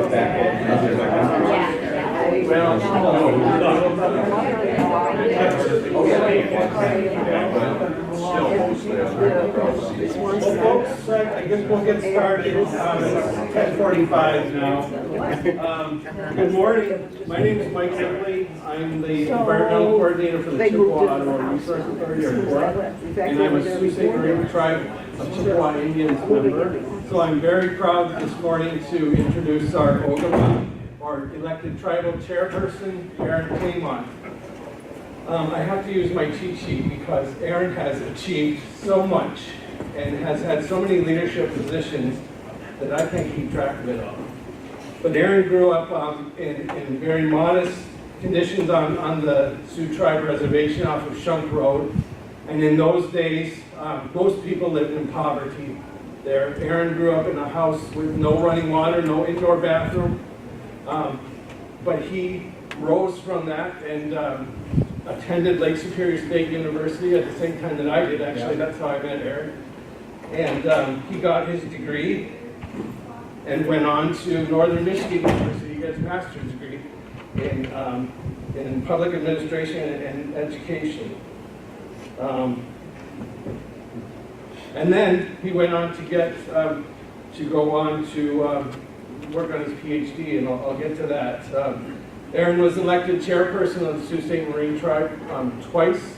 Well, folks, I guess we'll get started. It's 10:45 now. Good morning. My name is Mike Ripley. I'm the environmental coordinator for the Chippewa Ottawa Resource Authority, or CORA, and I'm a Sault Ste. Marie tribe of Chippewa Indians member. So I'm very proud this morning to introduce our Ogama, our elected tribal chairperson, Aaron Taymont. I have to use my cheat sheet because Aaron has achieved so much and has had so many leadership positions that I can't keep track of it all. But Aaron grew up in very modest conditions on the Sioux Tribe Reservation off of Shunk Road. And in those days, most people lived in poverty there. Aaron grew up in a house with no running water, no indoor bathroom. But he rose from that and attended Lake Superior State University at the same time that I did, actually. That's how I met Aaron. And he got his degree and went on to Northern Michigan University to get his master's degree in public administration and education. And then he went on to get go on to work on his PhD, and I'll get to that. Aaron was elected chairperson of the Sault Ste. Marie tribe twice,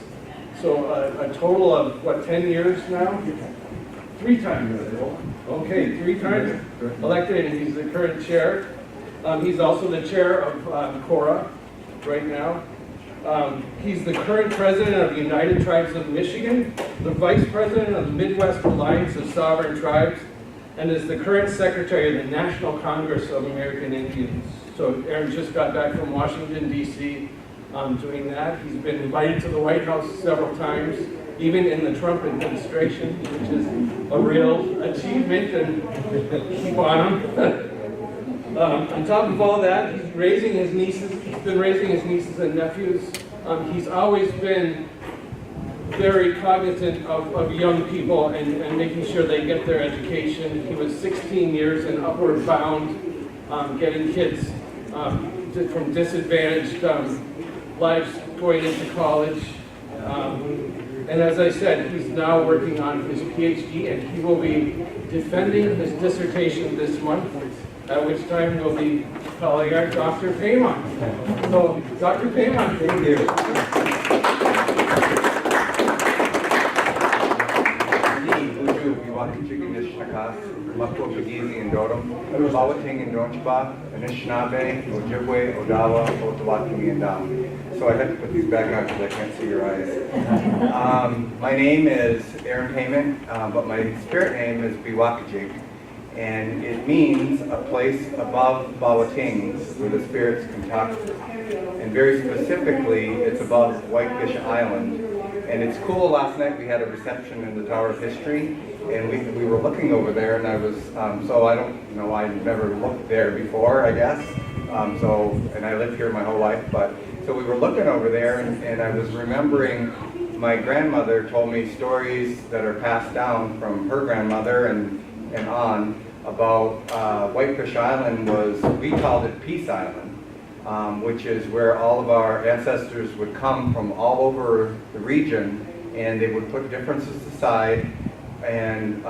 so a total of, what, 10 years now? 3 times. Okay, 3 times elected, and he's the current chair. He's also the chair of CORA right now. He's the current president of the United Tribes of Michigan, the vice president of the Midwest Alliance of Sovereign Tribes, and is the current secretary of the National Congress of American Indians. So Aaron just got back from Washington, D.C. Doing that. He's been invited to the White House several times, even in the Trump administration, which is a real achievement, and keep on him. On top of all that, he's raising his nieces. He's been raising his nieces and nephews. He's always been very cognizant of young people and making sure they get their education. He was 16 years and upward bound, getting kids from disadvantaged lives going into college. And as I said, he's now working on his PhD, and he will be defending his dissertation this month, at which time we'll be calling our Dr. Taymont. So, Dr. Taymont, thank you. Bahweting Anishinabeg, Ojibwe, Odawa, Ottawa. So I had to put these back on because I can't see your eyes. My name is Aaron Taymont, but my spirit name is Bahweting, and it means a place above Bahweting where the spirits can talk. And very specifically, it's above Whitefish Island. And it's cool, last night we had a reception in the Tower of History, and we were looking over there, and I was, so I don't know, I'd never looked there before, I guess. And I lived here my whole life, but, so we were looking over there, and I was remembering my grandmother told me stories that are passed down from her grandmother and on about Whitefish Island was, we called it Peace Island. Which is where all of our ancestors would come from all over the region, and they would put differences aside and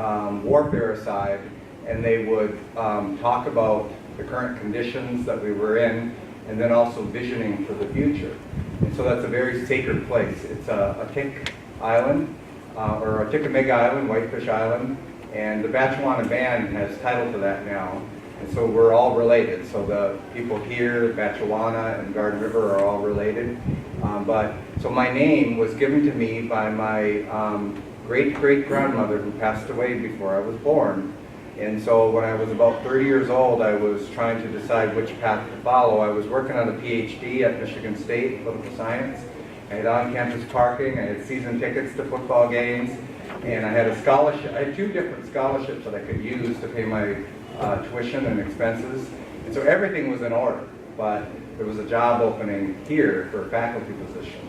warfare aside, and they would talk about the current conditions that we were in, and then also visioning for the future. And so that's a very sacred place. It's a Tick Island, or a Atikamekw Island, Whitefish Island, and the Batchewana Band has title to that now. And so we're all related. So the people here, Batchewana and Garden River, are all related. So my name was given to me by my great-great-grandmother who passed away before I was born. And so when I was about 30 years old, I was trying to decide which path to follow. I was working on a PhD at Michigan State, political science. I had on-campus parking, I had season tickets to football games, and I had a scholarship. I had 2 different scholarships that I could use to pay my tuition and expenses. And so everything was in order, but there was a job opening here for a faculty position,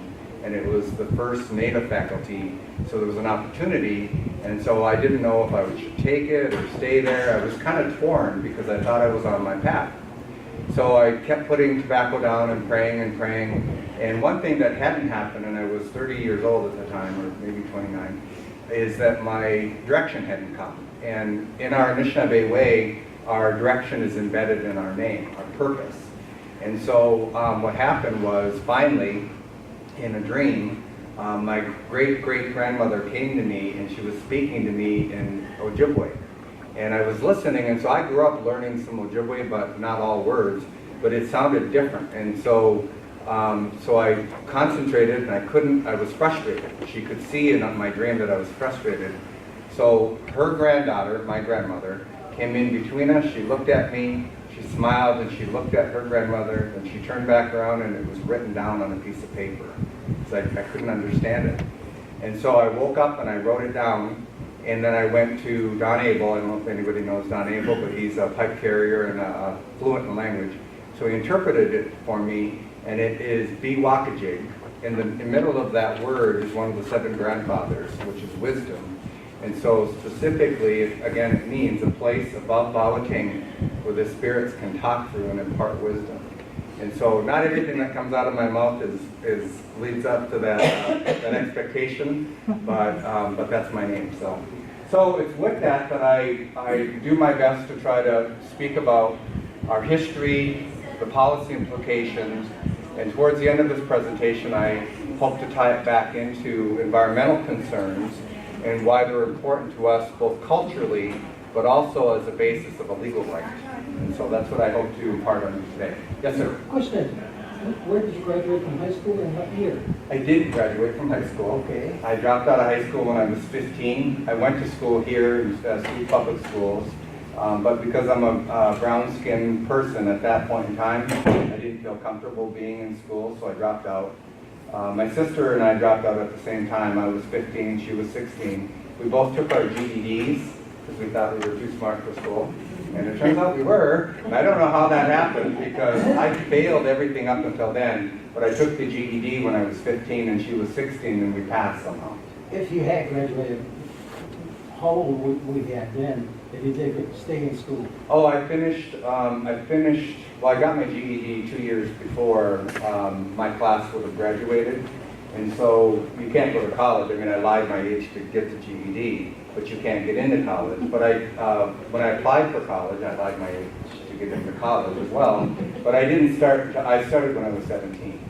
and it was the first Native faculty, so there was an opportunity, and so I didn't know if I should take it or stay there. I was kind of torn because I thought I was on my path. So I kept putting tobacco down and praying and praying. And one thing that hadn't happened, and I was 30 years old at the time, or maybe 29, is that my direction hadn't come. And in our Anishinaabe way, our direction is embedded in our name, our purpose. And so what happened was, finally, in a dream, my great-great-grandmother came to me, and she was speaking to me in Ojibwe. And I was listening, and so I grew up learning some Ojibwe, but not all words, but it sounded different. And so so I concentrated, and I was frustrated. She could see in my dream that I was frustrated. So her granddaughter, my grandmother, came in between us. She looked at me, she smiled, and she looked at her grandmother, and she turned back around, and it was written down on a piece of paper. So I couldn't understand it. And so I woke up and I wrote it down, and then I went to Don Abel. I don't know if anybody knows Don Abel, but he's a pipe carrier and fluent in language. So he interpreted it for me, and it is Bahweting. In the middle of that word is one of the 7 grandfathers, which is wisdom. And so specifically, again, it means a place above Bahweting where the spirits can talk through and impart wisdom. And so not everything that comes out of my mouth leads up to that expectation, but that's my name. So it's with that I do my best to try to speak about our history, the policy implications, and towards the end of this presentation, I hope to tie it back into environmental concerns and why they're important to us both culturally, but also as a basis of a legal right. And so that's what I hope to impart on you today. Yes, sir? Question. Where did you graduate from high school and what year? I did graduate from high school. Okay. I dropped out of high school when I was 15. I went to school here in Sault Public Schools, but because I'm a brown-skinned person at that point in time, I didn't feel comfortable being in school, so I dropped out. My sister and I dropped out at the same time. I was 15, she was 16. We both took our GEDs because we thought we were too smart for school. And it turns out we were, and I don't know how that happened because I failed everything up until then, but I took the GED when I was 15 and she was 16 and we passed somehow. If you had graduated, how old would you have then if you did stay in school? Oh, I got my GED 2 years before my class would have graduated. And so you can't go to college. I mean, I lied my age to get the GED, but you can't get into college. But when I applied for college, I lied my age to get into college as well. But I didn't start, I started when I was 17.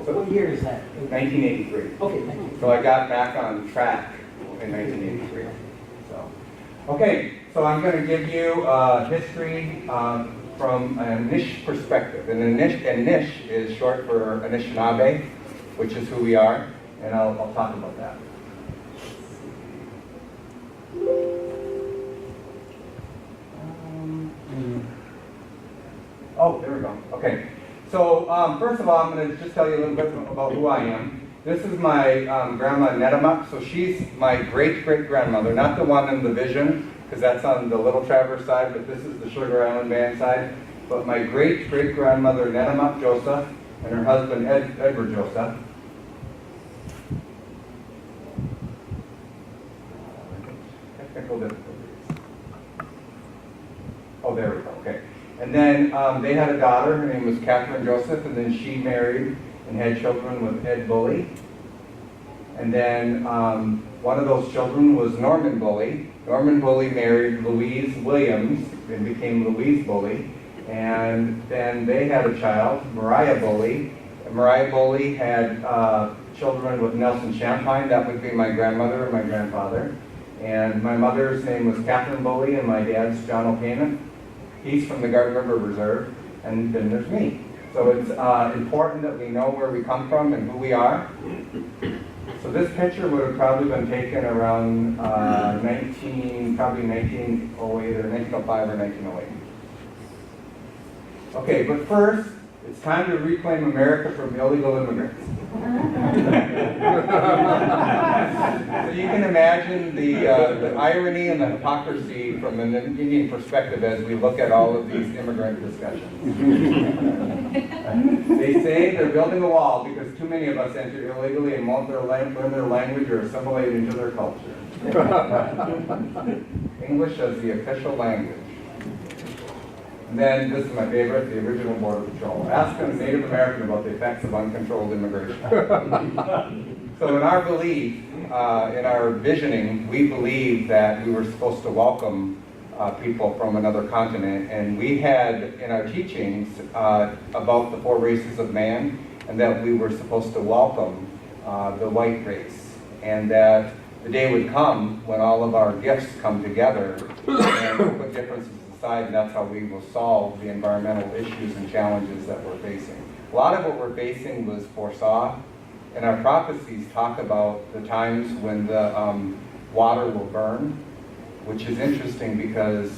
So, what year is that? 1983. Okay, thank you. So I got back on track in 1983. So, okay, so I'm going to give you history from a niche perspective. And niche is short for Anishinabe, which is who we are, and I'll talk about that. Oh, there we go. Okay. So first of all, I'm going to just tell you a little bit about who I am. This is my grandma Netamuk. So she's my great-great-grandmother, not the one in the vision, because that's on the Little Traverse side, but this is the Sugar Island Band side. But my great-great-grandmother Netamuk Joseph and her husband Edward Joseph. Technical difficulties. Oh, there we go. Okay. And then they had a daughter. Her name was Catherine Joseph, and then she married and had children with Ed Bully. And then one of those children was Norman Bully. Norman Bully married Louise Williams and became Louise Bully. And then they had a child, Mariah Bully. And Mariah Bully had children with Nelson Champagne. That would be my grandmother and my grandfather. And my mother's name was Catherine Bully, and my dad's John O'Payman. He's from the Garden River Reserve, and then there's me. So it's important that we know where we come from and who we are. So this picture would have probably been taken around 1908 or 1905 or 1908. Okay, but first, it's time to reclaim America from illegal immigrants. So you can imagine the irony and the hypocrisy from an Indian perspective as we look at all of these immigrant discussions. They say they're building a wall because too many of us enter illegally and won't learn their language or assimilate into their culture. English as the official language. And then, this is my favorite, the original Border Patrol. Ask a Native American about the effects of uncontrolled immigration. So in our belief, in our visioning, we believe that we were supposed to welcome people from another continent, and we had in our teachings about the 4 races of man, and that we were supposed to welcome the white race, and that the day would come when all of our gifts come together and put differences aside, and that's how we will solve the environmental issues and challenges that we're facing. A lot of what we're facing was foresaw, and our prophecies talk about the times when the water will burn, which is interesting because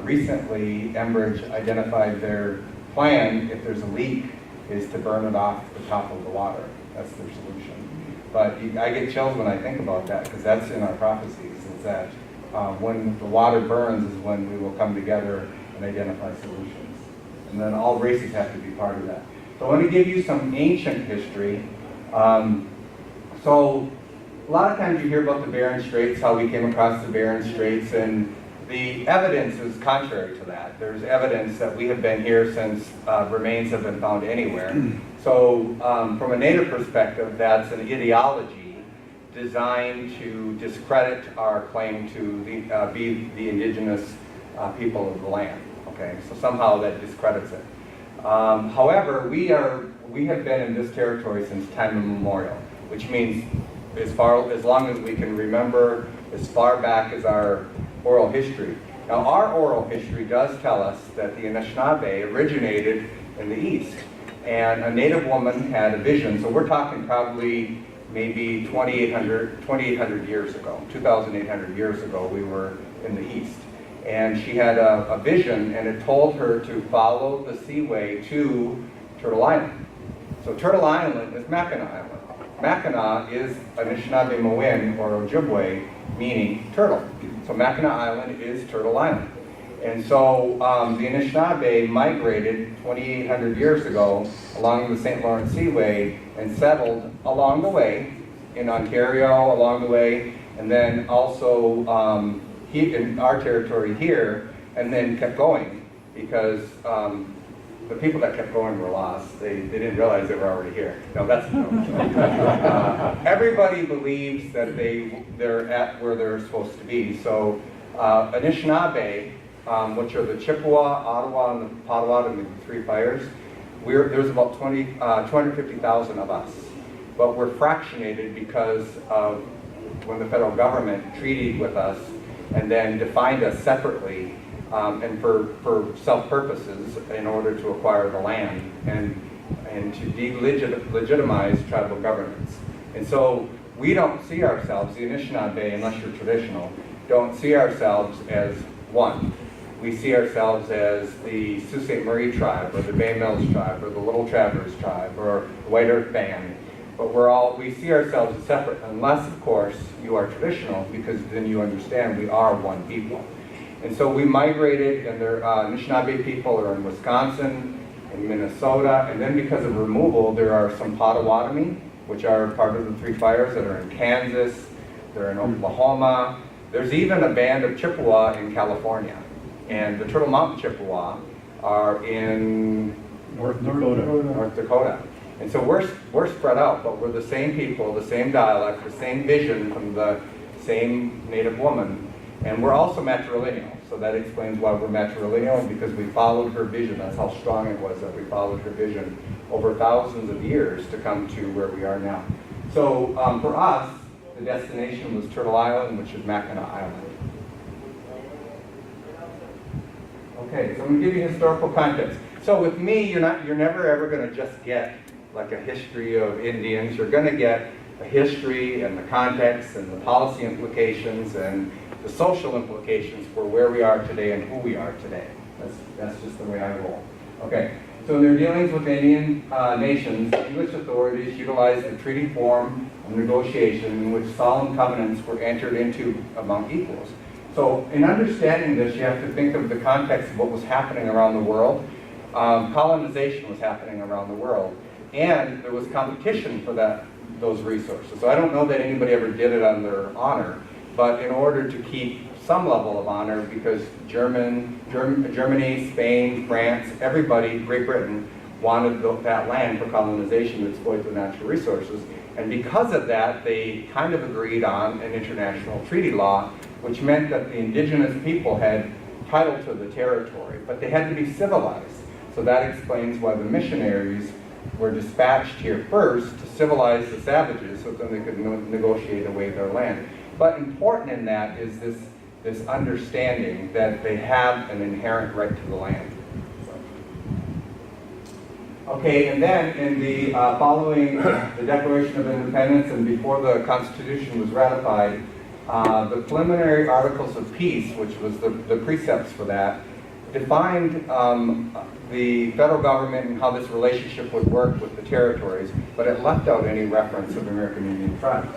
recently Enbridge identified their plan, if there's a leak, is to burn it off the top of the water. That's their solution. But I get chills when I think about that, because that's in our prophecies, is that when the water burns is when we will come together and identify solutions. And then all races have to be part of that. So I want to give you some ancient history. So a lot of times you hear about the Bering Straits, how we came across the Bering Straits, and the evidence is contrary to that. There's evidence that we have been here since remains have been found anywhere. So from a Native perspective, that's an ideology designed to discredit our claim to be the indigenous people of the land. Okay, so somehow that discredits it. However, we have been in this territory since time immemorial, which means as long as we can remember, as far back as our oral history. Now, our oral history does tell us that the Anishinaabe originated in the east, and a Native woman had a vision. So we're talking probably maybe 2,800 years ago, 2,800 years ago, we were in the east. And she had a vision, and it told her to follow the seaway to Turtle Island. So Turtle Island is Mackinac Island. Mackinac is Anishinaabe mowin, or Ojibwe, meaning turtle. So Mackinac Island is Turtle Island. And so the Anishinaabe migrated 2,800 years ago along the St. Lawrence Seaway and settled along the way in Ontario, along the way, and then also in our territory here, and then kept going because the people that kept going were lost. They didn't realize they were already here. No, that's no. Everybody believes that they're at where they're supposed to be. So Anishinabe, which are the Chippewa, Ottawa, and the Potawatomi, the 3 fires, there's about 250,000 of us. But we're fractionated because of when the federal government treated with us and then defined us separately and for self-purposes in order to acquire the land and to legitimize tribal governance. And so we don't see ourselves, the Anishinaabe, unless you're traditional, don't see ourselves as one. We see ourselves as the Sault Ste. Marie tribe, or the Bay Mills tribe, or the Little Traverse tribe, or the White Earth Band. But we see ourselves as separate, unless, of course, you are traditional, because then you understand we are one people. And so we migrated, and the Anishinaabe people are in Wisconsin, in Minnesota, and then because of removal, there are some Potawatomi, which are part of the 3 fires, that are in Kansas, they're in Oklahoma. There's even a band of Chippewa in California. And the Turtle Mountain Chippewa are in North Dakota. And so we're spread out, but we're the same people, the same dialect, the same vision from the same Native woman. And we're also matrilineal. So that explains why we're matrilineal, because we followed her vision. That's how strong it was that we followed her vision over thousands of years to come to where we are now. So for us, the destination was Turtle Island, which is Mackinac Island. Okay, so I'm going to give you historical context. So with me, you're never ever going to just get like a history of Indians. You're going to get a history and the context and the policy implications and the social implications for where we are today and who we are today. That's just the way I roll. Okay, so in their dealings with Indian nations, English authorities utilized the treaty form of negotiation in which solemn covenants were entered into among equals. So in understanding this, you have to think of the context of what was happening around the world. Colonization was happening around the world, and there was competition for those resources. So I don't know that anybody ever did it on their honor, but in order to keep some level of honor because Germany, Spain, France, everybody, Great Britain, wanted that land for colonization to exploit the natural resources. And because of that, they kind of agreed on an international treaty law, which meant that the indigenous people had title to the territory, but they had to be civilized. So that explains why the missionaries were dispatched here first to civilize the savages so that they could negotiate away their land. But important in that is this understanding that they have an inherent right to the land. Okay, and then in the following the Declaration of Independence and before the Constitution was ratified, the preliminary Articles of Peace, which was the precepts for that, defined the federal government and how this relationship would work with the territories, but it left out any reference of American Indian tribes.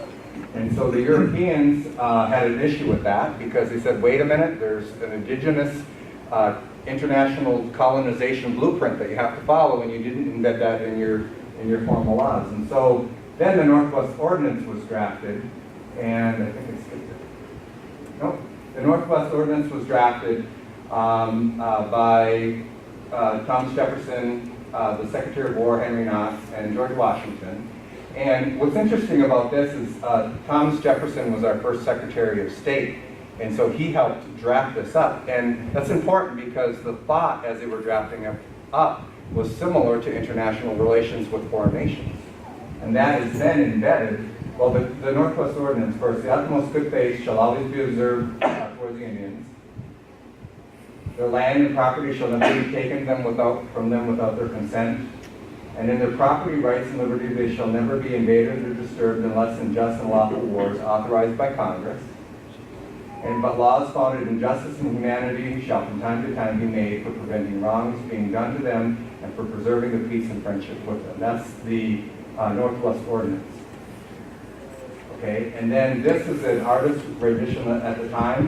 And so the Europeans had an issue with that because they said, wait a minute, there's an indigenous international colonization blueprint that you have to follow, and you didn't embed that in your formal laws. And so then the Northwest Ordinance was drafted, and I think I skipped it. Nope. The Northwest Ordinance was drafted by Thomas Jefferson, the Secretary of War, Henry Knox, and George Washington. And what's interesting about this is Thomas Jefferson was our first Secretary of State, and so he helped draft this up. And that's important because the thought as they were drafting it up was similar to international relations with foreign nations. And that is then embedded, well, the Northwest Ordinance, first, the utmost good faith shall always be observed towards the Indians. Their land and property shall never be taken from them without their consent. And in their property, rights, and liberty they shall never be invaded or disturbed unless in just and lawful wars authorized by Congress. But laws founded in justice and humanity shall from time to time be made for preventing wrongs being done to them and for preserving the peace and friendship with them. That's the Northwest Ordinance. Okay, and then this is an artist's rendition at the time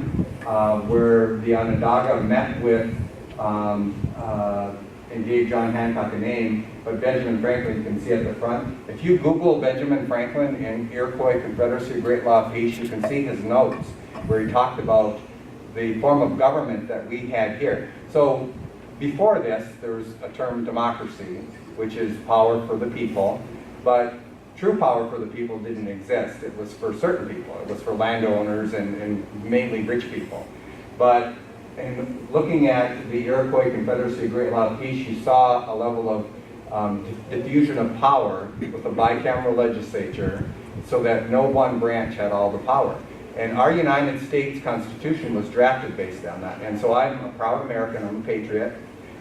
where the Onondaga met with and gave John Hancock a name, but Benjamin Franklin, you can see at the front. If you Google Benjamin Franklin in Iroquois Confederacy Great Law of Peace, you can see his notes where he talked about the form of government that we had here. So before this, there was a term democracy, which is power for the people, but true power for the people didn't exist. It was for certain people. It was for landowners and mainly rich people. But in looking at the Iroquois Confederacy Great Law of Peace, you saw a level of diffusion of power with a bicameral legislature so that no one branch had all the power. And our United States Constitution was drafted based on that. And so I'm a proud American, I'm a patriot.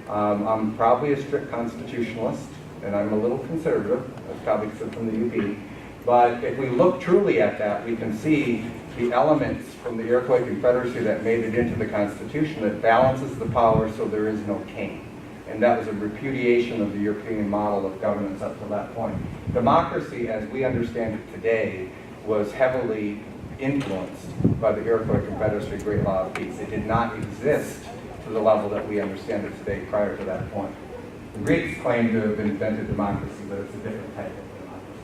I'm probably a strict constitutionalist, and I'm a little conservative, as probably said from the UP. But if we look truly at that, we can see the elements from the Iroquois Confederacy that made it into the Constitution that balances the power so there is no king. And that was a repudiation of the European model of governance up to that point. Democracy, as we understand it today, was heavily influenced by the Iroquois Confederacy Great Law of Peace. It did not exist to the level that we understand it today prior to that point. The Greeks claim to have invented democracy, but it's a different type of democracy.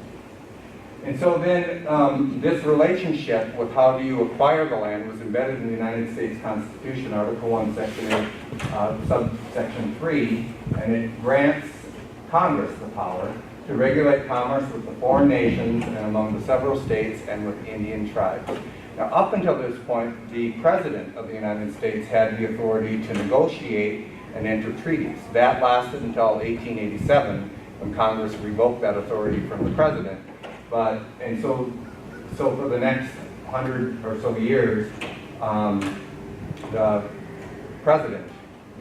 And so then this relationship with how do you acquire the land was embedded in the United States Constitution, Article 1, Section 8, subsection 3, and it grants Congress the power to regulate commerce with the foreign nations and among the several states and with Indian tribes. Now, up until this point, the President of the United States had the authority to negotiate and enter treaties. That lasted until 1887, when Congress revoked that authority from the President. So for the next 100 or so years, the President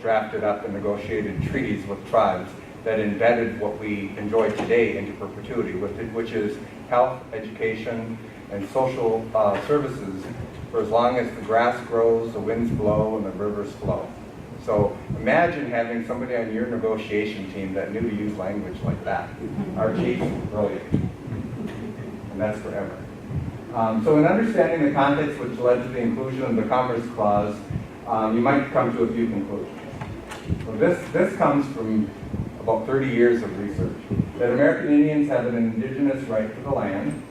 drafted up and negotiated treaties with tribes that embedded what we enjoy today into perpetuity, which is health, education, and social services for as long as the grass grows, the winds blow, and the rivers flow. So imagine having somebody on your negotiation team that knew to use language like that. Our chief is brilliant, and that's forever. So in understanding the context which led to the inclusion of the Commerce Clause, you might come to a few conclusions. So this comes from about 30 years of research, that American Indians have an indigenous right to the land,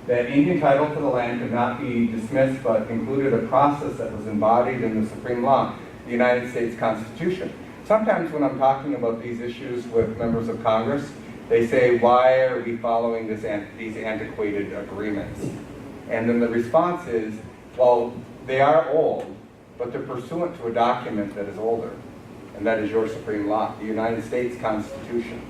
that Indian title to the land could not be dismissed, but included a process that was embodied in the supreme law, the United States Constitution. Sometimes when I'm talking about these issues with members of Congress, they say, why are we following these antiquated agreements? And then the response is, well, they are old, but they're pursuant to a document that is older, and that is your supreme law, the United States Constitution.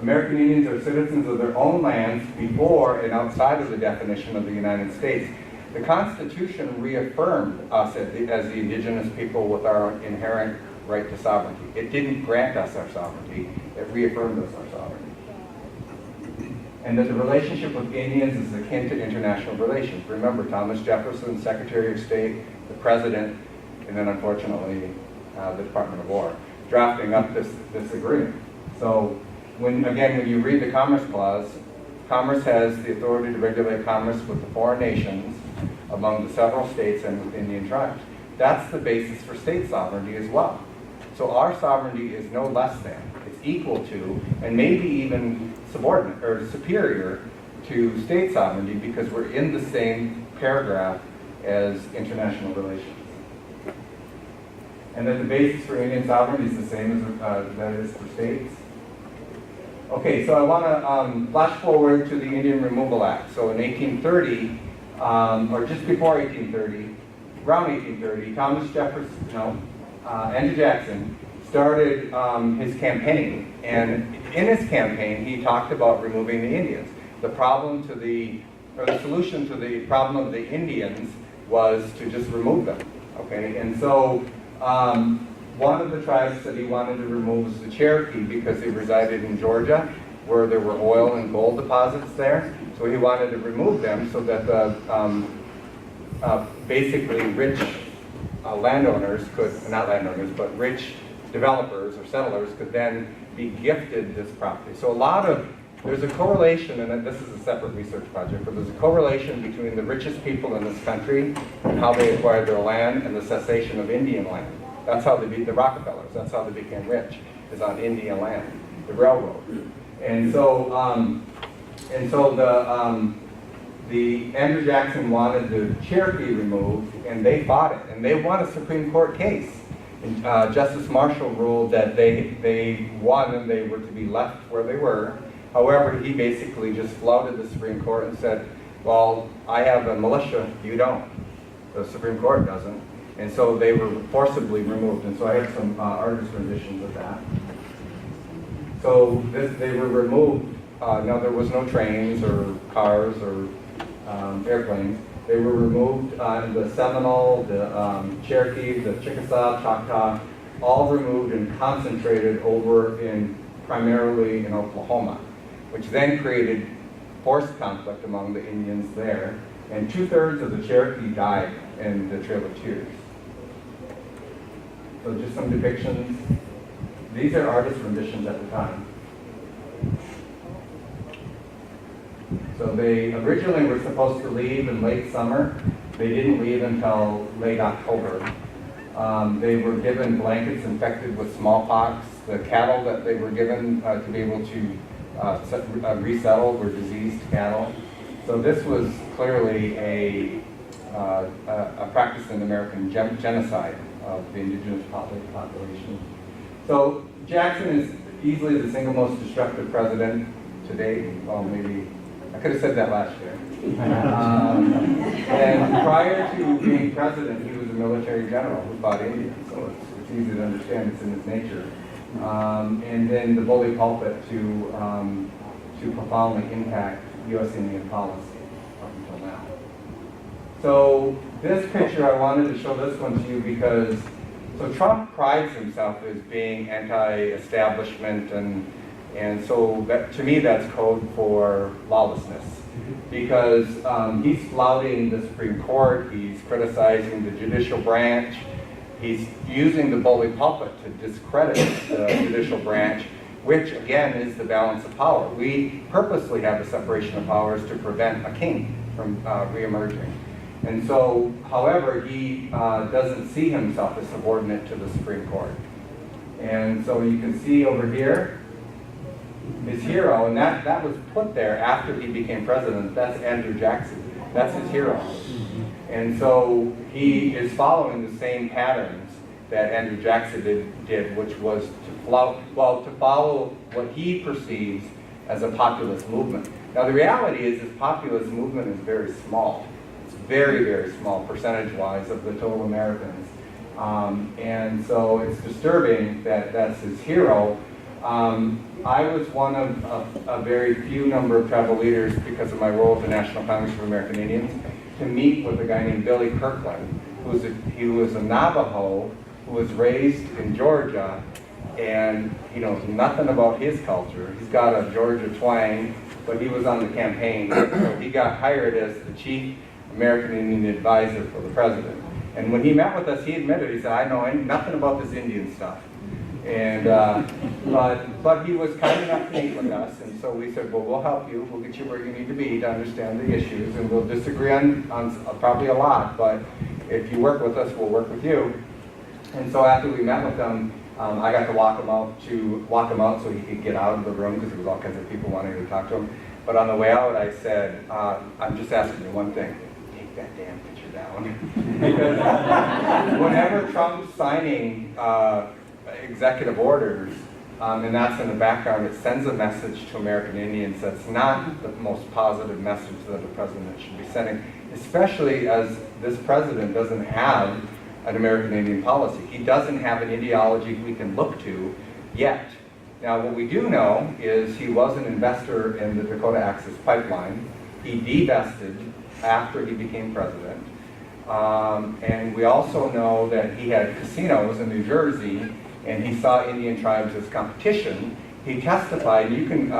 American Indians are citizens of their own lands before and outside of the definition of the United States. The Constitution reaffirmed us as the indigenous people with our inherent right to sovereignty. It didn't grant us our sovereignty, it reaffirmed us our sovereignty. And that the relationship with Indians is akin to international relations. Remember, Thomas Jefferson, Secretary of State, the President, and then unfortunately the Department of War, drafting up this agreement. So when you read the Commerce Clause, Commerce has the authority to regulate commerce with the foreign nations among the several states and with Indian tribes. That's the basis for state sovereignty as well. So our sovereignty is no less than, it's equal to, and maybe even subordinate or superior to state sovereignty because we're in the same paragraph as international relations. And that the basis for Indian sovereignty is the same as that is for states. Okay, so I want to flash forward to the Indian Removal Act. So in 1830, or just before 1830, around 1830, Thomas Jefferson, Andrew Jackson started his campaign. And in his campaign, he talked about removing the Indians. The solution to the problem of the Indians was to just remove them. Okay, and so one of the tribes that he wanted to remove was the Cherokee because they resided in Georgia, where there were oil and gold deposits there. So he wanted to remove them so that the basically rich landowners could, not landowners, but rich developers or settlers could then be gifted this property. So there's a correlation, and this is a separate research project, but there's a correlation between the richest people in this country and how they acquired their land and the cessation of Indian land. That's how they beat the Rockefellers. That's how they became rich, is on Indian land, the railroad. And so, the Andrew Jackson wanted the Cherokee removed, and they fought it, and they won a Supreme Court case. And, Justice Marshall ruled that they won and they were to be left where they were. However, he basically just flouted the Supreme Court and said, well, I have a militia, you don't. The Supreme Court doesn't. And so they were forcibly removed. And so I have some artist renditions of that. So they were removed. Now there was no trains or cars or airplanes. They were removed, the Seminole, the Cherokee, the Chickasaw, Choctaw, all removed and concentrated over primarily in Oklahoma, which then created forced conflict among the Indians there. And 2/3 of the Cherokee died in the Trail of Tears. So just some depictions. These are artist renditions at the time. So they originally were supposed to leave in late summer. They didn't leave until late October. They were given blankets infected with smallpox. The cattle that they were given to be able to resettle were diseased cattle. So this was clearly a practice in American genocide of the indigenous population. So Jackson is easily the single most destructive president to date. Well, maybe I could have said that last year. And prior to being president, he was a military general who fought Indians, so it's easy to understand, it's in its nature. And then the bully pulpit to profoundly impact U.S. Indian policy up until now. So this picture, I wanted to show this one to you because, so Trump prides himself as being anti-establishment, and so that, to me, that's code for lawlessness. Because he's flouting the Supreme Court, he's criticizing the judicial branch, he's using the bully pulpit to discredit the judicial branch, which again is the balance of power. We purposely have the separation of powers to prevent a king from reemerging. And so, however, he doesn't see himself as subordinate to the Supreme Court. And so you can see over here, His hero, and that was put there after he became president. That's Andrew Jackson. That's his hero. And so he is following the same patterns that Andrew Jackson did, which was to follow what he perceives as a populist movement. Now the reality is this populist movement is very small. It's very, very small percentage-wise of the total Americans. And so it's disturbing that that's his hero. I was one of a very few number of tribal leaders, because of my role at the National Congress of American Indians, to meet with a guy named Billy Kirkland, he was a Navajo who was raised in Georgia, and he knows nothing about his culture. He's got a Georgia twang, but he was on the campaign. So he got hired as the chief American Indian advisor for the president. And when he met with us, he admitted, he said, I know nothing about this Indian stuff. And but he was kind enough to meet with us, and so we said, well, we'll help you. We'll get you where you need to be to understand the issues, and we'll disagree on probably a lot, but if you work with us, we'll work with you. And so after we met with him, I got to walk him out so he could get out of the room, because there was all kinds of people wanting to talk to him. But on the way out, I said, I'm just asking you one thing. Take that damn picture down. Because whenever Trump's signing executive orders, and that's in the background, it sends a message to American Indians that's not the most positive message that the president should be sending, especially as this president doesn't have an American Indian policy. He doesn't have an ideology we can look to yet. Now, what we do know is he was an investor in the Dakota Access Pipeline. He divested after he became president. And we also know that he had casinos in New Jersey, and he saw Indian tribes as competition. He testified, you can,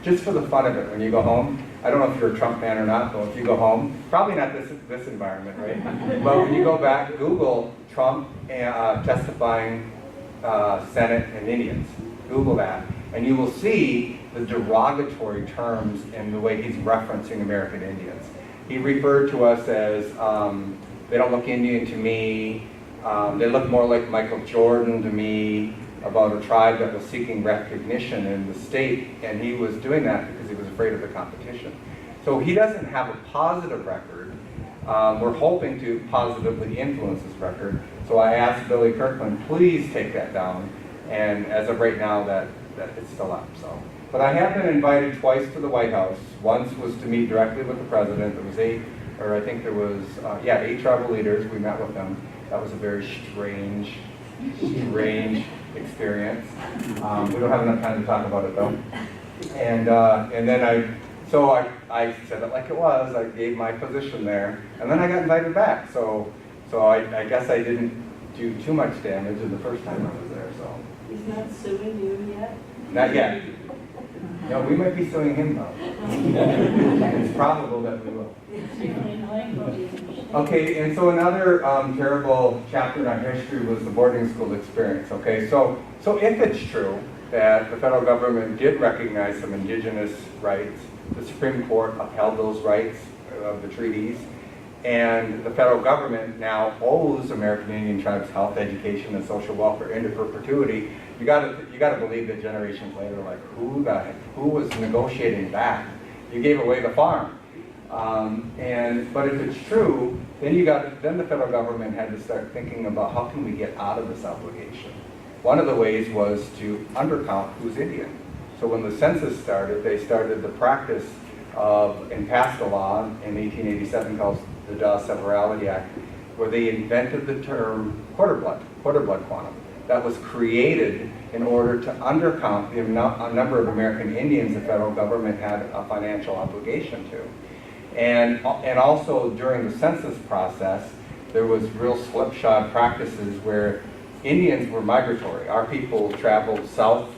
just for the fun of it, when you go home, I don't know if you're a Trump fan or not, but if you go home, probably not this environment, right? But when you go back, Google Trump testifying Senate and Indians. Google that, and you will see the derogatory terms in the way he's referencing American Indians. He referred to us as, they don't look Indian to me, they look more like Michael Jordan to me, about a tribe that was seeking recognition in the state, and he was doing that because he was afraid of the competition. So he doesn't have a positive record. We're hoping to positively influence this record. So I asked Billy Kirkland, please take that down, and as of right now, that it's still up. So, but I have been invited twice to the White House. Once was to meet directly with the president. There was 8 tribal leaders. We met with them. That was a very strange experience. We don't have enough time to talk about it though. And then I said it like it was. I gave my position there, and then I got invited back. So I guess I didn't do too much damage in the first time I was there. So he's not suing you yet? not yet. No, we might be suing him though. It's probable that we will. Okay, and so another terrible chapter in our history was the boarding school experience. Okay, so if it's true that the federal government did recognize some indigenous rights, the Supreme Court upheld those rights of the treaties, and the federal government now owes American Indian tribes health, education, and social welfare into perpetuity. You got to believe that generations later, like who was negotiating that? You gave away the farm. But if it's true, then the federal government had to start thinking about how can we get out of this obligation. One of the ways was to undercount who's Indian. So when the census started, they started the practice of, and passed a law in 1887 called the Dawes Severalty Act, where they invented the term quarter blood quantum. That was created in order to undercount the number of American Indians the federal government had a financial obligation to. And also during the census process, there was real slipshod practices where Indians were migratory. Our people traveled south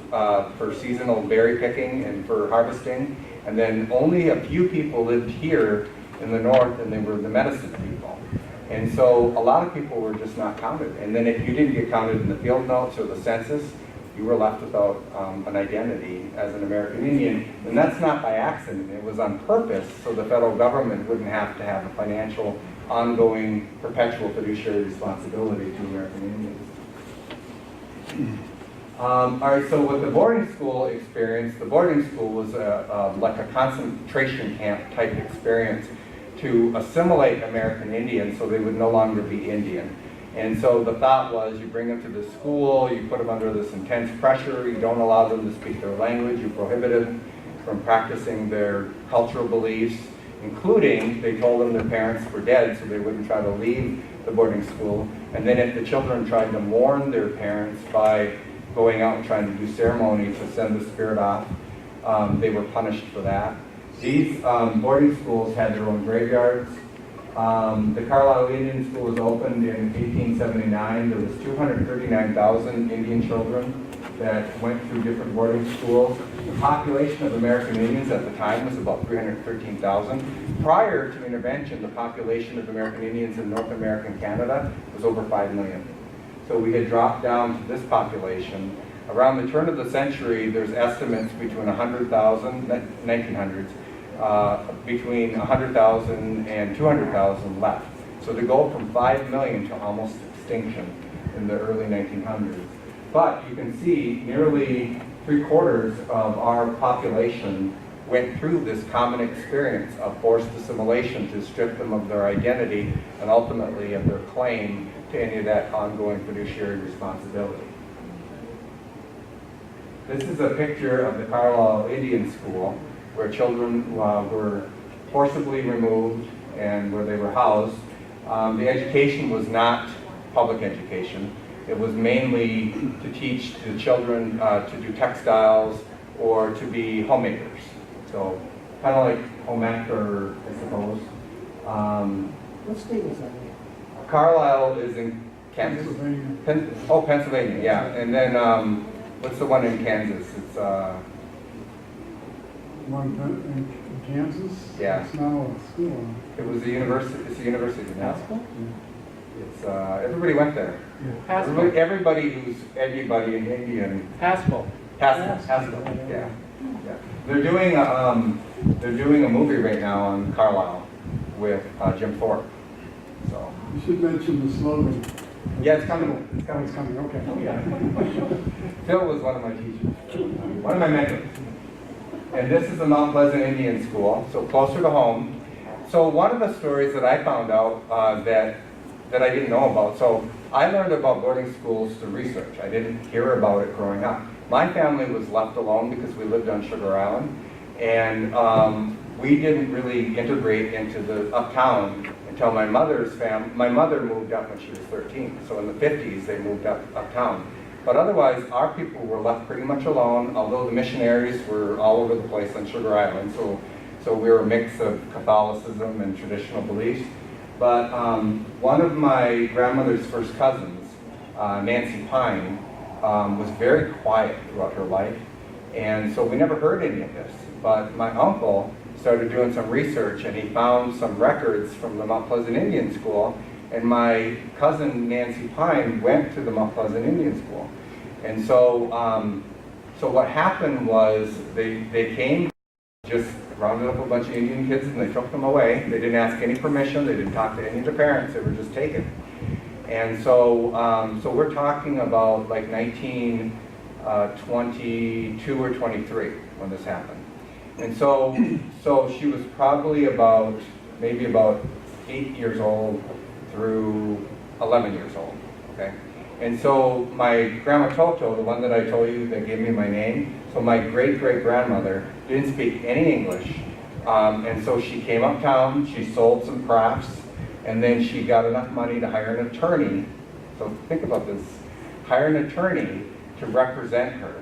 for seasonal berry picking and for harvesting, and then only a few people lived here in the north, and they were the medicine people. And so a lot of people were just not counted. And then if you didn't get counted in the field notes or the census, you were left without an identity as an American Indian. And that's not by accident. It was on purpose, so the federal government wouldn't have to have a financial, ongoing, perpetual fiduciary responsibility to American Indians. All right, so with the boarding school experience, the boarding school was like a concentration camp type experience to assimilate American Indians so they would no longer be Indian. And so the thought was you bring them to the school, you put them under this intense pressure, you don't allow them to speak their language, you prohibit them from practicing their cultural beliefs, including they told them their parents were dead so they wouldn't try to leave the boarding school. And then if the children tried to mourn their parents by going out and trying to do ceremony to send the spirit off, they were punished for that. These boarding schools had their own graveyards. The Carlisle Indian School was opened in 1879. There was 239,000 Indian children that went through different boarding schools. The population of American Indians at the time was about 313,000. Prior to intervention, the population of American Indians in North America and Canada was over 5 million. So we had dropped down to this population. Around the turn of the century, there's estimates between 100,000, 1900s, between 100,000 and 200,000 left. So to go from 5 million to almost extinction in the early 1900s. But you can see nearly 3/4 of our population went through this common experience of forced assimilation to strip them of their identity and ultimately of their claim to any of that ongoing fiduciary responsibility. This is a picture of the Carlisle Indian School where children were forcibly removed and where they were housed. The education was not public education. It was mainly to teach the children to do textiles or to be homemakers. So kind of like home ec, or I suppose. What state was that in? Carlisle is in Kansas. Pennsylvania. Pennsylvania, yeah. And then what's the one in Kansas? It's One in Kansas. Yeah. It's now a school. it was a university. It's a university now. Haskell? It's everybody went there. Everybody who's anybody in Indian. Haskell. Haskell. Yeah. Yeah. They're doing a movie right now on Carlisle with Jim Thorpe. So You should mention the slogan. yeah, it's coming. It's Oh, coming. it's coming, okay. Oh, yeah. Phil was one of my teachers, one of my mentors. And this is the Mount Pleasant Indian School, so closer to home. So one of the stories that I found out that I didn't know about, so I learned about boarding schools through research. I didn't hear about it growing up. My family was left alone because we lived on Sugar Island, and we didn't really integrate into the uptown until my mother moved up when she was 13. So in the 50s, they moved uptown. But otherwise, our people were left pretty much alone, although the missionaries were all over the place on Sugar Island. So we were a mix of Catholicism and traditional beliefs. But one of my grandmother's first cousins, Nancy Pine, was very quiet throughout her life. And so we never heard any of this. But my uncle started doing some research, and he found some records from the Mount Pleasant Indian School. And my cousin Nancy Pine went to the Mount Pleasant Indian School. And so, so what happened was they came, just rounded up a bunch of Indian kids and they took them away. They didn't ask any permission. They didn't talk to any of the parents. They were just taken. And so, so we're talking about like 1922 or 23 when this happened. And so she was probably maybe about 8 years old through 11 years old, okay? And so my grandma Toto, the one that I told you that gave me my name, so my great-great-grandmother didn't speak any English. And so she came uptown, she sold some crafts, and then she got enough money to hire an attorney. So think about this, hire an attorney to represent her.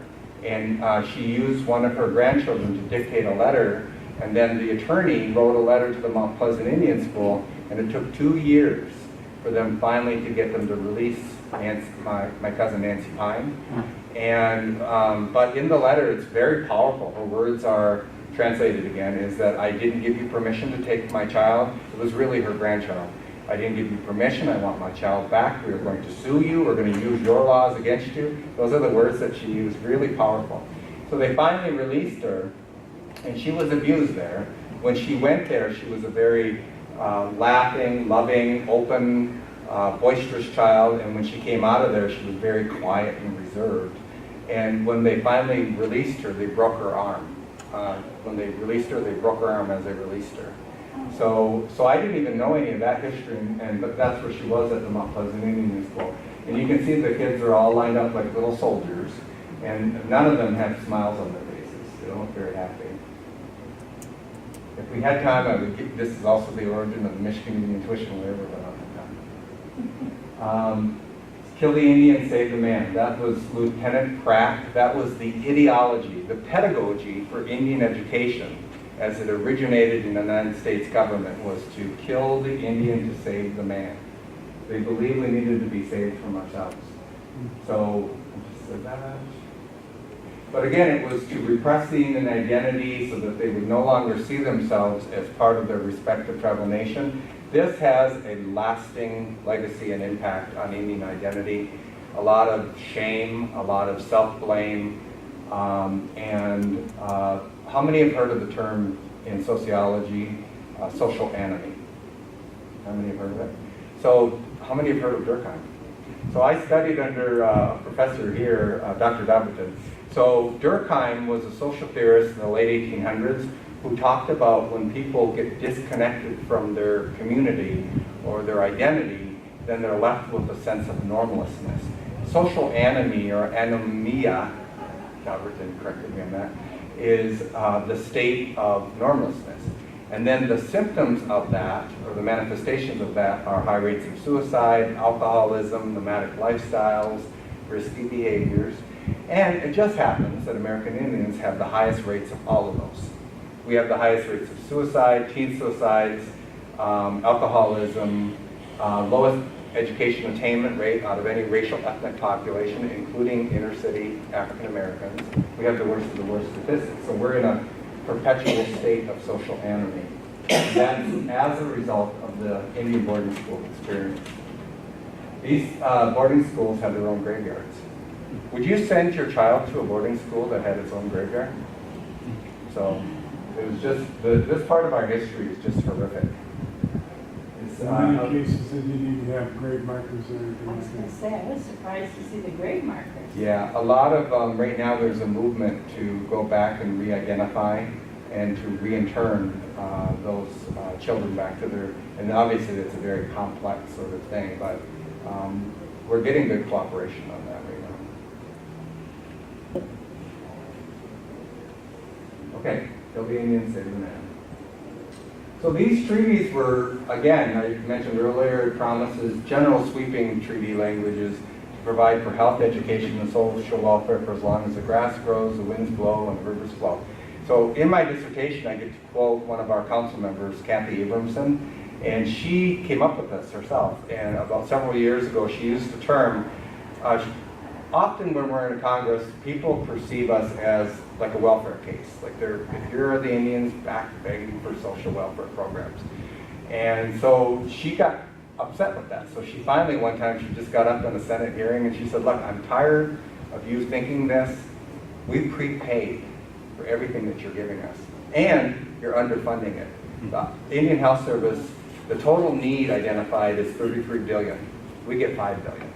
And she used one of her grandchildren to dictate a letter, and then the attorney wrote a letter to the Mount Pleasant Indian School, and it took 2 years for them finally to get them to release my cousin Nancy Pine. And but in the letter, it's very powerful. Her words are translated again, is that I didn't give you permission to take my child. It was really her grandchild. I didn't give you permission. I want my child back. We are going to sue you. We're going to use your laws against you. Those are the words that she used, really powerful. So they finally released her, and she was abused there. When she went there, she was a very laughing, loving, open, boisterous child, and when she came out of there, she was very quiet and reserved. And when they finally released her, they broke her arm. When they released her, they broke her arm as they released her. So I didn't even know any of that history, but that's where she was at the Mount Pleasant Indian School. And you can see the kids are all lined up like little soldiers, and none of them have smiles on their faces. They don't look very happy. If we had time, I would give, this is also the origin of the Michigan Indian Tuition Waiver, but I don't have time. Kill the Indian, save the man. That was Lieutenant Pratt. That was the ideology, the pedagogy for Indian education as it originated in the United States government, was to kill the Indian to save the man. They believed we needed to be saved from ourselves. So, I just said that. But again, it was to repress the Indian identity so that they would no longer see themselves as part of their respective tribal nation. This has a lasting legacy and impact on Indian identity. A lot of shame, a lot of self-blame, and how many have heard of the term in sociology, social enemy? How many have heard of it? So, how many have heard of Durkheim? So I studied under a professor here, Dr. Bahweting. So Durkheim was a social theorist in the late 1800s who talked about when people get disconnected from their community or their identity, then they're left with a sense of normlessness. Social anomie or anomia, Bahweting corrected me on that, is the state of normlessness. And then the symptoms of that, or the manifestations of that, are high rates of suicide, alcoholism, nomadic lifestyles, risky behaviors. And it just happens that American Indians have the highest rates of all of those. We have the highest rates of suicide, teen suicides, alcoholism, lowest education attainment rate out of any racial ethnic population, including inner city African Americans. We have the worst of the worst statistics. So we're in a perpetual state of social anomie. And that's as a result of the Indian boarding school experience. These boarding schools have their own graveyards. Would you send your child to a boarding school that had its own graveyard? So it was just, this part of our history is just horrific. It's, In many cases, they didn't even have grade markers or anything I was like gonna that. say, I was surprised to see the grade markers. Yeah, a lot of, right now there's a movement to go back and re-identify and to re-intern those children back to their, and obviously it's a very complex sort of thing, but we're getting good cooperation on that right now. Okay, kill the Indian, save the man. So these treaties were, again, I mentioned earlier, promises, general sweeping treaty languages to provide for health, education, and social welfare for as long as the grass grows, the winds blow, and the rivers flow. So in my dissertation, I get to quote one of our council members, Kathy Abramson, and she came up with this herself. And about several years ago, she used the term, often when we're in Congress, people perceive us as like a welfare case. Like here are the Indians back begging for social welfare programs. And so she got upset with that. So she finally, one time, she just got up in a Senate hearing and she said, look, I'm tired of you thinking this. We prepaid for everything that you're giving us. And you're underfunding it. The Indian Health Service, the total need identified is $33 billion. We get $5 billion.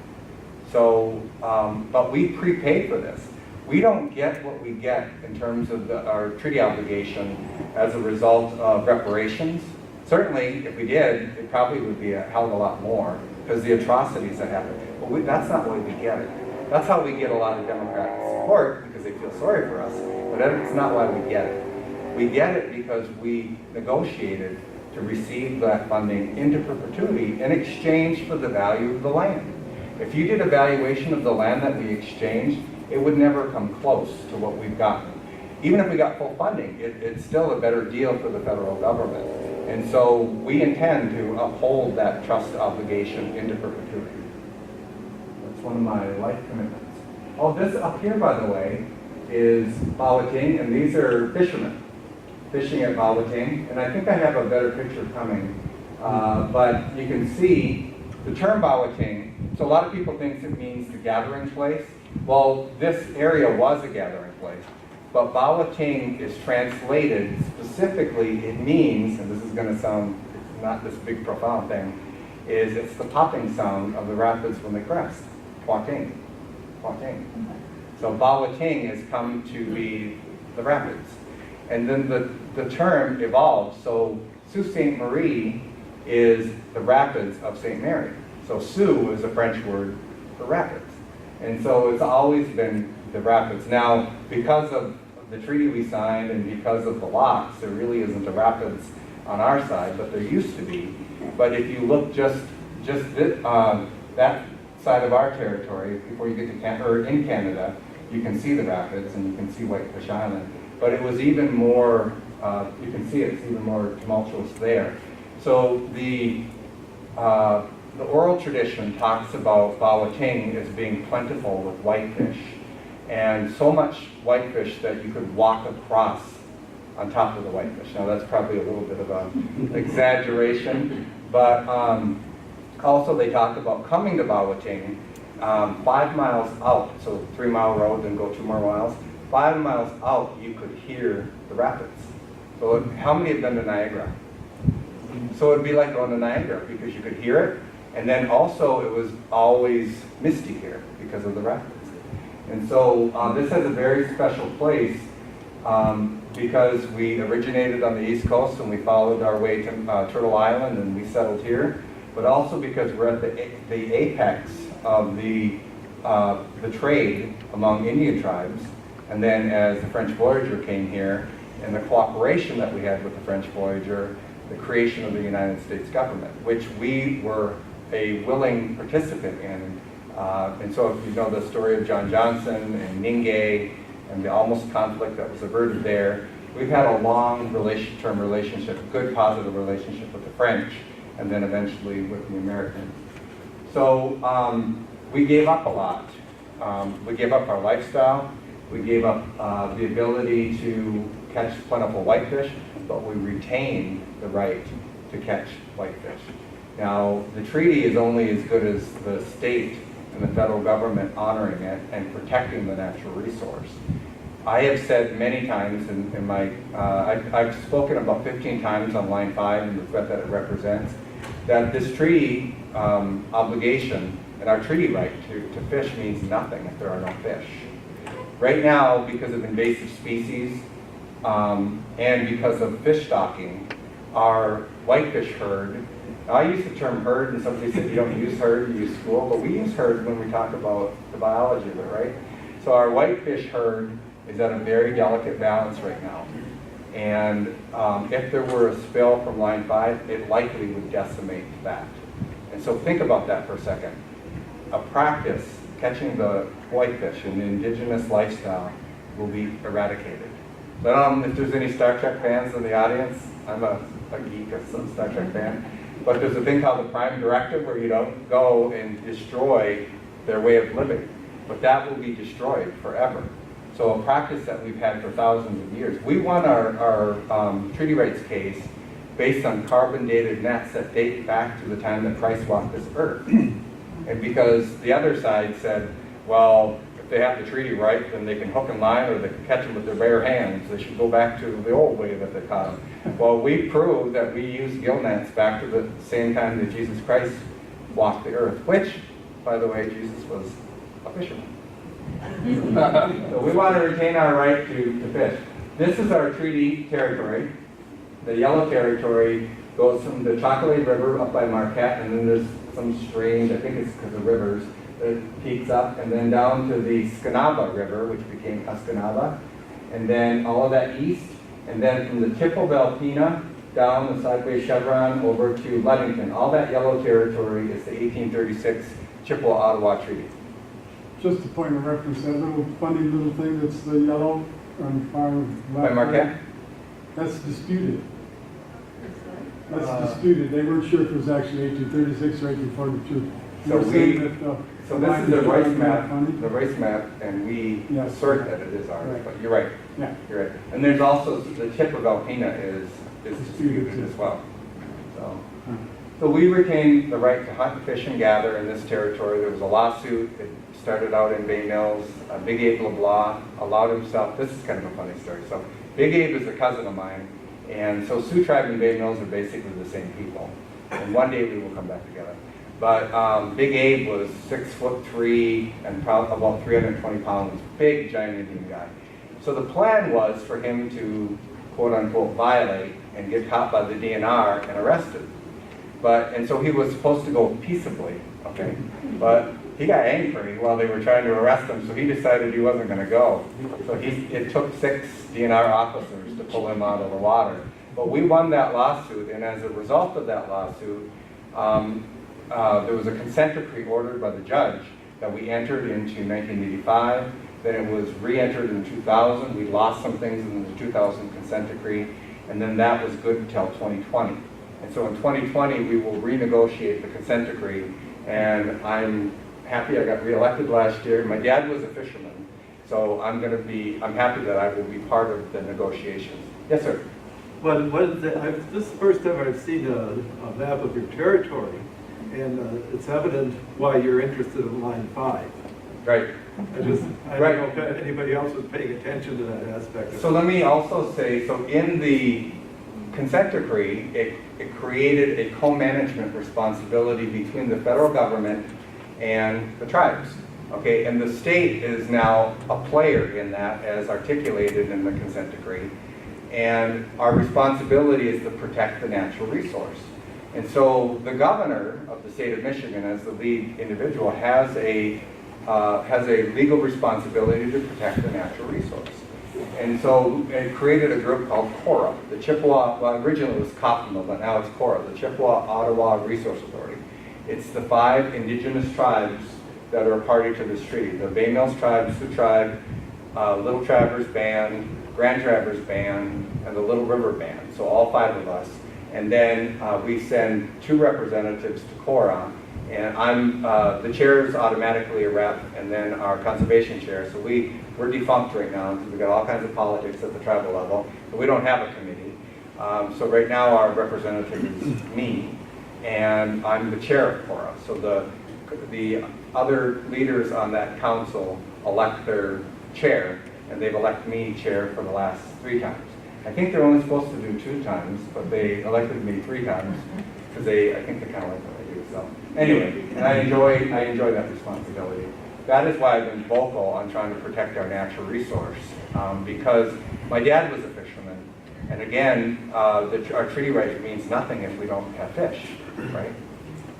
So, but we prepaid for this. We don't get what we get in terms of our treaty obligation as a result of reparations. Certainly, if we did, it probably would be a hell of a lot more because the atrocities that happen. But that's not why we get it. That's how we get a lot of Democratic support because they feel sorry for us. But it's not why we get it. We get it because we negotiated to receive that funding into perpetuity in exchange for the value of the land. If you did a valuation of the land that we exchanged, it would never come close to what we've gotten. Even if we got full funding, it's still a better deal for the federal government. And so we intend to uphold that trust obligation into perpetuity. That's one of my life commitments. Oh, this up here, by the way, is Bahweting, and these are fishermen fishing at Bahweting. And I think I have a better picture coming. But you can see the term Bahweting. So a lot of people think it means the gathering place. Well, this area was a gathering place. But Bahweting is translated specifically, it means, and this is going to sound not this big profound thing, is it's the popping sound of the rapids when they crest. Bahweting. Bahweting. So Bahweting has come to be the rapids. And then the term evolved. So Sault Ste. Marie is the rapids of St. Mary. So Sioux is a French word for rapids. And so it's always been the rapids. Now, because of the treaty we signed and because of the locks, there really isn't a rapids on our side, but there used to be. But if you look just that side of our territory, before you get to Canada, or in Canada, you can see the rapids and you can see Whitefish Island. But it was even more, you can see it's even more tumultuous there. So the oral tradition talks about Bahweting as being plentiful with whitefish, and so much whitefish that you could walk across on top of the whitefish. Now that's probably a little bit of an exaggeration, but also they talk about coming to Bahweting 5 miles out, so 3 mile road, then go 2 more miles. 5 miles out, you could hear the rapids. So how many have been to Niagara? So it'd be like going to Niagara because you could hear it, and then also it was always misty here because of the rapids. And so this has a very special place because we originated on the East Coast and we followed our way to Turtle Island and we settled here, but also because we're at the apex of the trade among Indian tribes. And then as the French voyager came here and the cooperation that we had with the French voyager, the creation of the United States government, which we were a willing participant in. And so if you know the story of John Johnson and Ningay and the almost conflict that was averted there, we've had a long term relationship, a good positive relationship with the French, and then eventually with the Americans. So we gave up a lot. We gave up our lifestyle. We gave up the ability to catch plentiful whitefish, but we retained the right to catch whitefish. Now, the treaty is only as good as the state and the federal government honoring it and protecting the natural resource. I have said many times in my, I've spoken about 15 times on line 5 and the threat that it represents, that this treaty obligation and our treaty right to fish means nothing if there are no fish. Right now, because of invasive species and because of fish stocking, our whitefish herd, I use the term herd and somebody said you don't use herd, you use school, but we use herd when we talk about the biology of it, right? So our whitefish herd is at a very delicate balance right now. And if there were a spill from line 5, it likely would decimate that. And so think about that for a second. A practice catching the whitefish in the indigenous lifestyle will be eradicated. But if there's any Star Trek fans in the audience, I'm a geek, a Star Trek fan. But there's a thing called the Prime Directive where you don't go and destroy their way of living. But that will be destroyed forever. So a practice that we've had for thousands of years. We won our treaty rights case based on carbon dated nets that date back to the time that Christ walked this earth. And because the other side said, well, if they have the treaty right, then they can hook and line or they can catch them with their bare hands. They should go back to the old way that they caught them. Well, we proved that we used gill nets back to the same time that Jesus Christ walked the earth, which, by the way, Jesus was a fisherman. So we want to retain our right to fish. This is our treaty territory. The yellow territory goes from the Chocolate River up by Marquette, and then there's some streams, I think it's because of rivers, that peaks up, and then down to the Skanaba River, which became Escanaba, and then all of that east, and then from the tip of Alpena down the sideways chevron over to Ludington. All that yellow territory is the 1836 Chippewa-Ottawa Treaty. Just a point of reference, that little funny little thing that's the yellow on the far left. By Marquette? That's disputed. That's disputed. They weren't sure if it was actually 1836 or 1842. So so this is the race map, and we Yes. assert that it is ours, Right. but you're right. Yeah. You're right. And there's also, the tip of Alpena is disputed as well. So we retain the right to hunt, fish, and gather in this territory. There was a lawsuit. It started out in Bay Mills. Big Abe LeBlanc allowed himself, this is kind of a funny story. So Big Abe is a cousin of mine, and so Sioux Tribe and Bay Mills are basically the same people. And one day we will come back together. But Big Abe was 6'3" and probably about 320 pounds, big giant Indian guy. So the plan was for him to quote unquote violate and get caught by the DNR and arrested. And so he was supposed to go peaceably, okay? But he got angry while they were trying to arrest him, so he decided he wasn't going to go. So it took 6 DNR officers to pull him out of the water. But we won that lawsuit, and as a result of that lawsuit, there was a consent decree ordered by the judge that we entered into 1985. Then it was re-entered in 2000. We lost some things in the 2000 consent decree, and then that was good until 2020. And so in 2020, we will renegotiate the consent decree, and I'm happy I got reelected last year. My dad was a fisherman, so I'm happy that I will be part of the negotiations. Yes, sir. But this is the first time I've seen a map of your territory, and it's evident why you're interested in line 5. Right. I don't know if anybody else was paying attention to that aspect. So let me also say, so in the consent decree, it created a co-management responsibility between the federal government and the tribes. Okay, and the state is now a player in that as articulated in the consent decree. And our responsibility is to protect the natural resource. And so the governor of the state of Michigan, as the lead individual, has a legal responsibility to protect the natural resource. And so it created a group called CORA, the Chippewa, well originally it was Coffman, but now it's CORA, the Chippewa Ottawa Resource Authority. It's the 5 indigenous tribes that are a party to this treaty. The Bay Mills Tribe, Sioux Tribe, Little Traverse Band, Grand Traverse Band, and the Little River Band. So all 5 of us. And then we send 2 representatives to CORA. And I'm, the chair is automatically a rep, and then our conservation chair. So we're defunct right now because we've got all kinds of politics at the tribal level. But we don't have a committee. So right now our representative is me, and I'm the chair of CORA. So the other leaders on that council elect their chair, and they've elected me chair for the last 3 times. I think they're only supposed to do 2 times, but they elected me 3 times because I think they kind of like what I do. So anyway, and I enjoy that responsibility. That is why I've been vocal on trying to protect our natural resource, because my dad was a fisherman, and again, our treaty right means nothing if we don't have fish, right?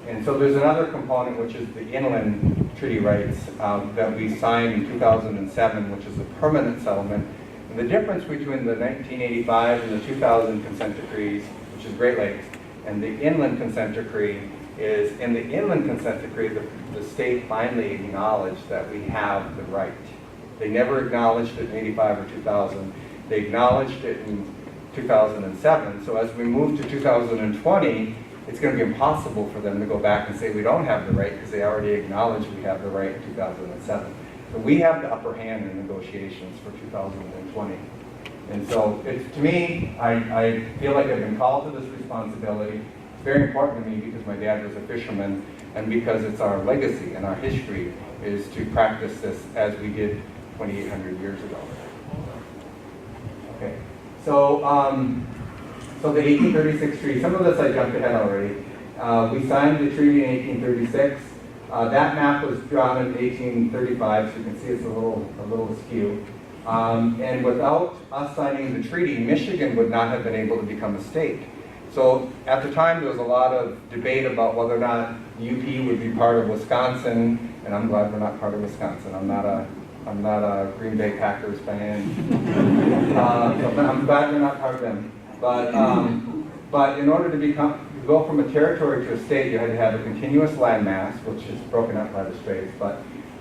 And so there's another component, which is the inland treaty rights that we signed in 2007, which is a permanent settlement. And the difference between the 1985 and the 2000 consent decrees, which is Great Lakes, and the inland consent decree is, in the inland consent decree, the state finally acknowledged that we have the right. They never acknowledged it in 85 or 2000. They acknowledged it in 2007. So as we move to 2020, it's going to be impossible for them to go back and say we don't have the right because they already acknowledged we have the right in 2007. So we have the upper hand in negotiations for 2020. And so to me, I feel like I've been called to this responsibility. It's very important to me because my dad was a fisherman and because it's our legacy and our history is to practice this as we did 2,800 years ago. Okay, so so the 1836 treaty, some of this I jumped ahead already. We signed the treaty in 1836. That map was drawn in 1835, so you can see it's a little askew. And without us signing the treaty, Michigan would not have been able to become a state. So at the time, there was a lot of debate about whether or not UP would be part of Wisconsin, and I'm glad we're not part of Wisconsin. I'm not a Green Bay Packers fan. So I'm glad we're not part of them. But in order to go from a territory to a state, you had to have a continuous landmass, which is broken up by the straits,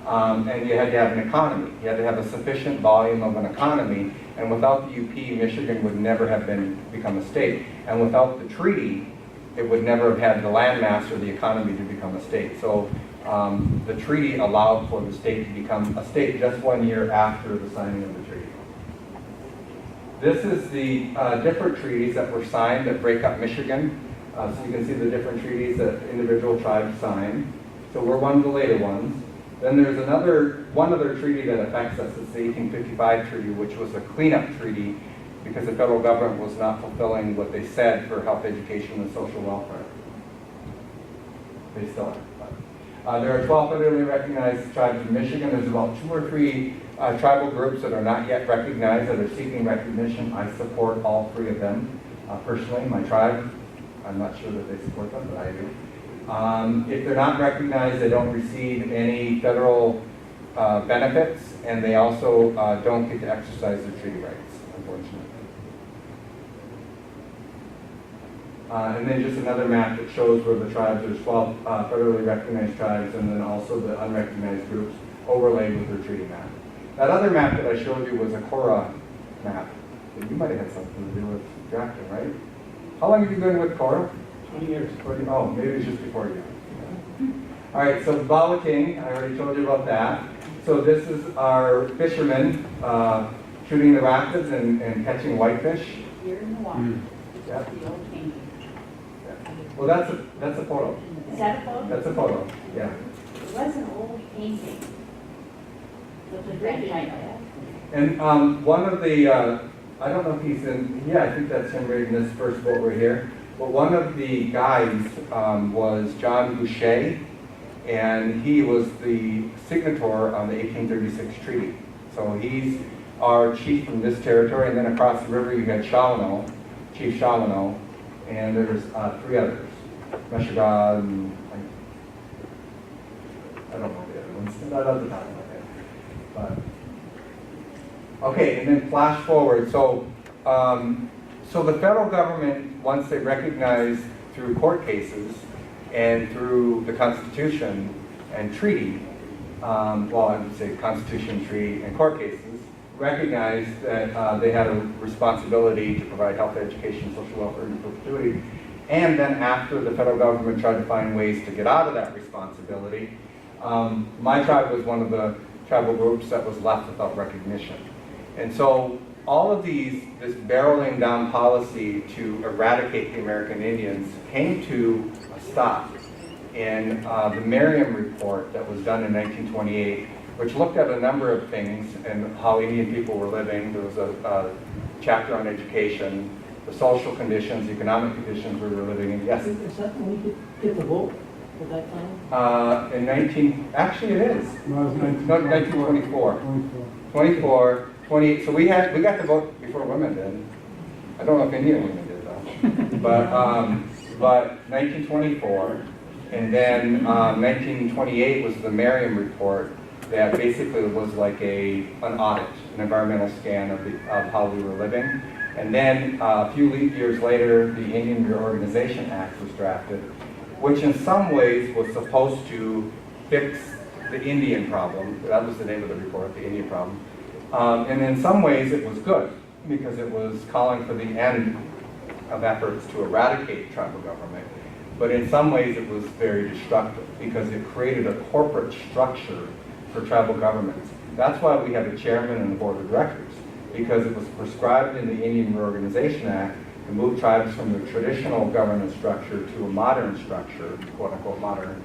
and you had to have an economy. You had to have a sufficient volume of an economy, and without the UP, Michigan would never have become a state. And without the treaty, it would never have had the landmass or the economy to become a state. So the treaty allowed for the state to become a state just 1 year after the signing of the treaty. This is the different treaties that were signed that break up Michigan. So you can see the different treaties that individual tribes signed. So we're one of the later ones. Then there's one other treaty that affects us. It's the 1855 treaty, which was a cleanup treaty because the federal government was not fulfilling what they said for health, education, and social welfare. They still are. But, there are 12 federally recognized tribes in Michigan. There's about 2 or 3 tribal groups that are not yet recognized that are seeking recognition. I support all 3 of them. Personally, my tribe, I'm not sure that they support them, but I do. If they're not recognized, they don't receive any federal benefits, and they also don't get to exercise their treaty rights, unfortunately. And then just another map that shows where the tribes, there's 12 federally recognized tribes, and then also the unrecognized groups overlaid with their treaty map. That other map that I showed you was a Cora map. You might have had something to do with drafting, right? How long have you been with Cora? 20 years. Oh, maybe it was just before you. All right, so Bahweting, I already told you about that. So this is our fishermen shooting the rapids and catching whitefish. Here in the water, Yeah. the old painting. Well, that's a photo. Is that a photo? That's a photo. Yeah. It was an old painting. With a red title. And one of the, I don't know if he's in. Yeah, I think that's him right in this first boat right here. But one of the guys was John Boucher, and he was the signator on the 1836 treaty. So he's our chief from this territory, and then across the river you had Chalano, Chief Chalano, and there's 3 others, Meshuggah, and I don't know the other ones, not at the top of my head. But okay, and then flash forward. So so the federal government, once they recognize through court cases and through the Constitution and treaty, well, I would say Constitution, treaty, and court cases, recognized that they had a responsibility to provide health, education, social welfare, and perpetuity. And then after the federal government tried to find ways to get out of that responsibility, my tribe was one of the tribal groups that was left without recognition. And so all of this barreling down policy to eradicate the American Indians came to a stop in the Merriam report that was done in 1928, which looked at a number of things and how Indian people were living. There was a chapter on education, the social conditions, economic conditions we were living in. Yes? Is that when you get the vote for that time? Actually it is. No, it's 1924. 24, 28, so we got the vote before women did. I don't know if Indian women did though. But 1924, and then 1928 was the Merriam report that basically was like an audit, an environmental scan of how we were living. And then a few years later, the Indian Reorganization Act was drafted, which in some ways was supposed to fix the Indian problem. That was the name of the report, the Indian problem. And in some ways it was good, because it was calling for the end of efforts to eradicate tribal government. But in some ways it was very destructive, because it created a corporate structure for tribal governments. That's why we have a chairman and a board of directors, because it was prescribed in the Indian Reorganization Act to move tribes from the traditional governance structure to a modern structure, quote unquote modern.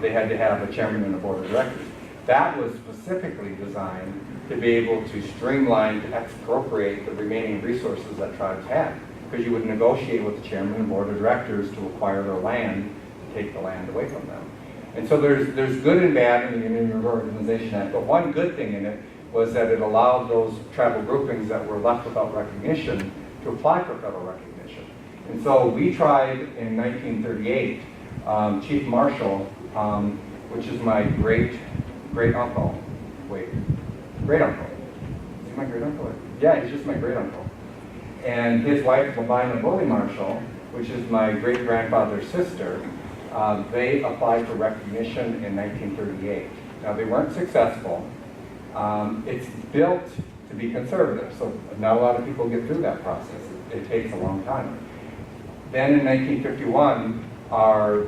They had to have a chairman and a board of directors. That was specifically designed to be able to streamline, to expropriate the remaining resources that tribes had, because you would negotiate with the chairman and board of directors to acquire their land, to take the land away from them. And so there's good and bad in the Indian Reorganization Act, but one good thing in it was that it allowed those tribal groupings that were left without recognition to apply for federal recognition. And so we tried in 1938, Chief Marshall, which is my great uncle. Wait, great uncle. Is he my great uncle? Yeah, he's just my great uncle. And his wife, Mowin Marshall, which is my great grandfather's sister, they applied for recognition in 1938. Now they weren't successful. It's built to be conservative, so not a lot of people get through that process. It takes a long time. Then in 1951, our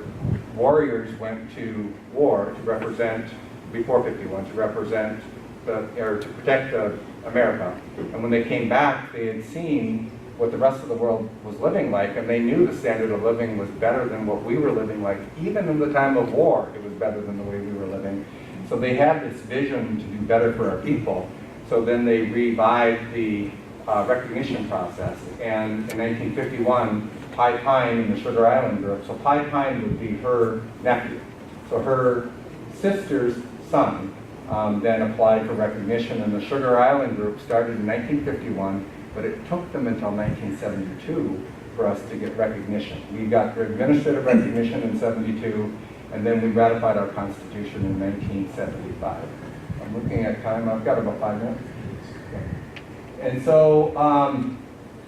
warriors went to war to represent, before 51, to represent, to protect America. And when they came back, they had seen what the rest of the world was living like, and they knew the standard of living was better than what we were living like. Even in the time of war, it was better than the way we were living. So they had this vision to do better for our people. So then they revived the recognition process. And in 1951, Pi Pine in the Sugar Island group. So Pi Pine would be her nephew. So her sister's son then applied for recognition, and the Sugar Island group started in 1951, but it took them until 1972 for us to get recognition. We got administrative recognition in 72, and then we ratified our Constitution in 1975. I'm looking at time, I've got about 5 minutes. And so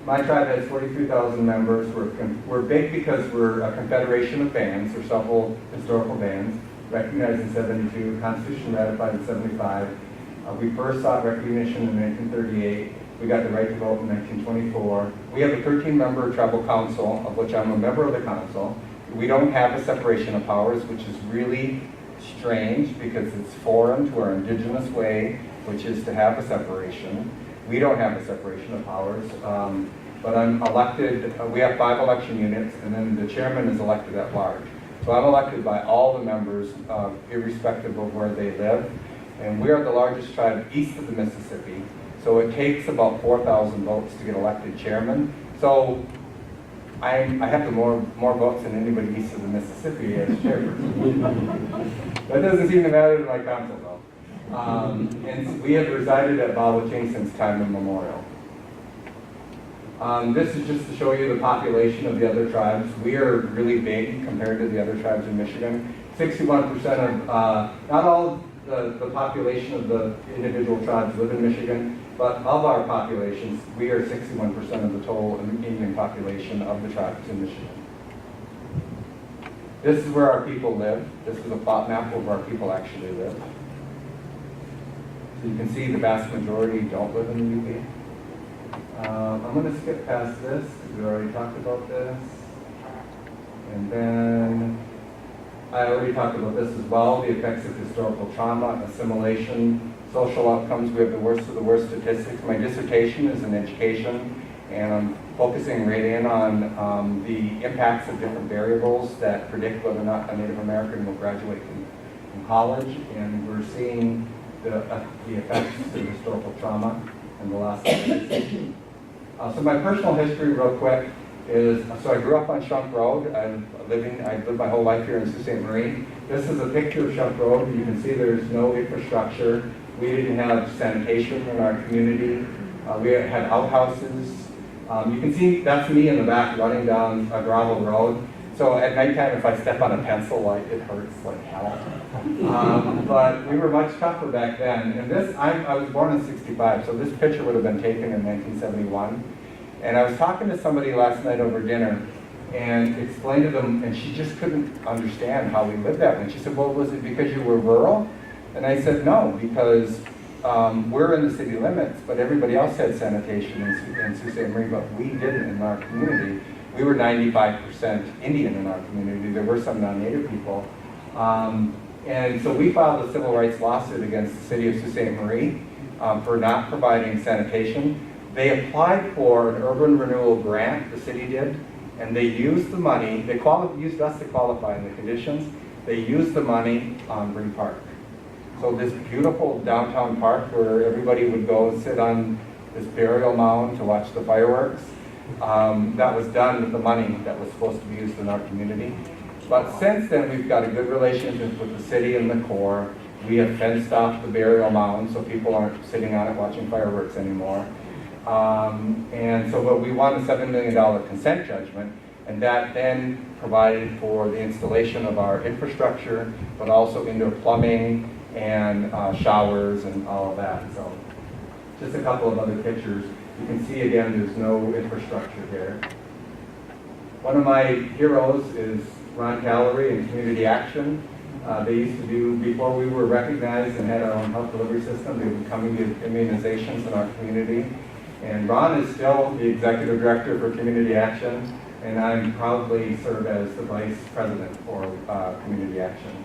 my tribe has 43,000 members. We're big because we're a confederation of bands, or several historical bands, recognized in 72, Constitution ratified in 75. We first sought recognition in 1938. We got the right to vote in 1924. We have a 13-member tribal council, of which I'm a member of the council. We don't have a separation of powers, which is really strange because it's foreign to our indigenous way, which is to have a separation. We don't have a separation of powers, but I'm elected. We have 5 election units, and then the chairman is elected at large. So I'm elected by all the members, irrespective of where they live. And we are the largest tribe east of the Mississippi. So it takes about 4,000 votes to get elected chairman. So I have the more votes than anybody east of the Mississippi as chairperson. That doesn't seem to matter to my council though. And we have resided at Bahweting since time immemorial. This is just to show you the population of the other tribes. We are really big compared to the other tribes in Michigan. 61% of, not all the population of the individual tribes live in Michigan, but of our populations, we are 61% of the total Indian population of the tribes in Michigan. This is where our people live. This is a plot map of where our people actually live. So you can see the vast majority don't live in the UP. I'm going to skip past this because we already talked about this. And then I already talked about this as well, the effects of historical trauma, assimilation, social outcomes. We have the worst of the worst statistics. My dissertation is in education, and I'm focusing right in on the impacts of different variables that predict whether or not a Native American will graduate from college. And we're seeing the effects of historical trauma in the last decade. So my personal history, real quick, is, so I grew up on Shunk Road. I lived my whole life here in Sault Ste. Marie. This is a picture of Shunk Road. You can see there's no infrastructure. We didn't have sanitation in our community. We had outhouses. You can see that's me in the back running down a gravel road. So at nighttime, if I step on a pencil, it hurts like hell. But we were much tougher back then. And this, I was born in '65, so this picture would have been taken in 1971. And I was talking to somebody last night over dinner and explained to them, and she just couldn't understand how we lived that way. And she said, well, was it because you were rural? And I said, no, because we're in the city limits, but everybody else had sanitation in Sault Ste. Marie, but we didn't in our community. We were 95% Indian in our community. There were some non-Native people. And so we filed a civil rights lawsuit against the city of Sault Ste. Marie for not providing sanitation. They applied for an urban renewal grant, the city did, and they used the money, they used us to qualify in the conditions. They used the money on Bree Park. So this beautiful downtown park where everybody would go sit on this burial mound to watch the fireworks, that was done with the money that was supposed to be used in our community. But since then, we've got a good relationship with the city and the Corps. We have fenced off the burial mound so people aren't sitting on it watching fireworks anymore. And so but we won a $7 million consent judgment, and that then provided for the installation of our infrastructure, but also indoor plumbing and showers and all of that. So just a couple of other pictures. You can see again there's no infrastructure here. One of my heroes is Ron Callery and Community Action. They used to do, before we were recognized and had our own health delivery system, they would come and give immunizations in our community. And Ron is still the executive director for Community Action, and I proudly serve as the vice president for Community Action.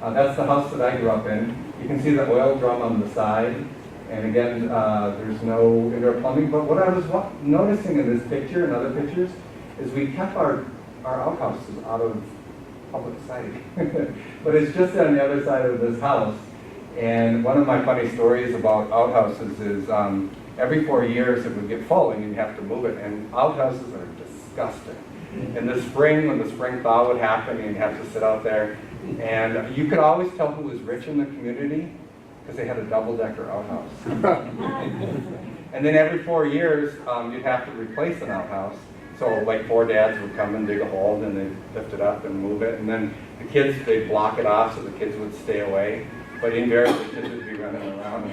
That's the house that I grew up in. You can see the oil drum on the side, and again, there's no indoor plumbing. But what I was noticing in this picture and other pictures is we kept our outhouses out of public sight. But it's just on the other side of this house. And one of my funny stories about outhouses is every 4 years it would get full and you'd have to move it. And outhouses are disgusting. In the spring, when the spring thaw would happen, you'd have to sit out there. And you could always tell who was rich in the community because they had a double-decker outhouse. And then every 4 years, you'd have to replace an outhouse. So like 4 dads would come and dig a hole, and they'd lift it up and move it. And then the kids, they'd block it off so the kids would stay away. But invariably, kids would be running around.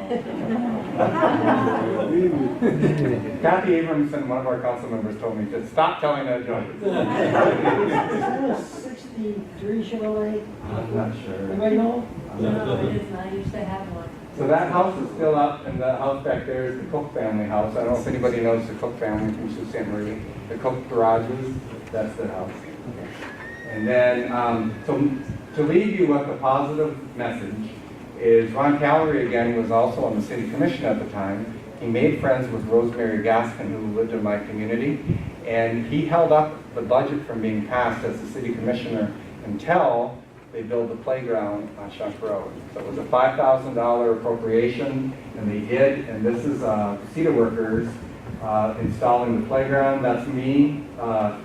Kathy Abramson, one of our council members, told me to stop telling that joke. Is that a 63 Chevrolet? I'm not sure. Anybody know? No, it is not, I used to have one. So that house is still up, and the house back there is the Cook family house. I don't know if anybody knows the Cook family from Sault Ste. Marie. The Cook garages, that's their house. And then, so to leave you with a positive message is Ron Callery, again, was also on the city commission at the time. He made friends with Rosemary Gaskin, who lived in my community, and he held up the budget from being passed as the city commissioner until they built the playground on Shunk Road. So it was a $5,000 appropriation, and they did, and this is Cedar Workers installing the playground. That's me, the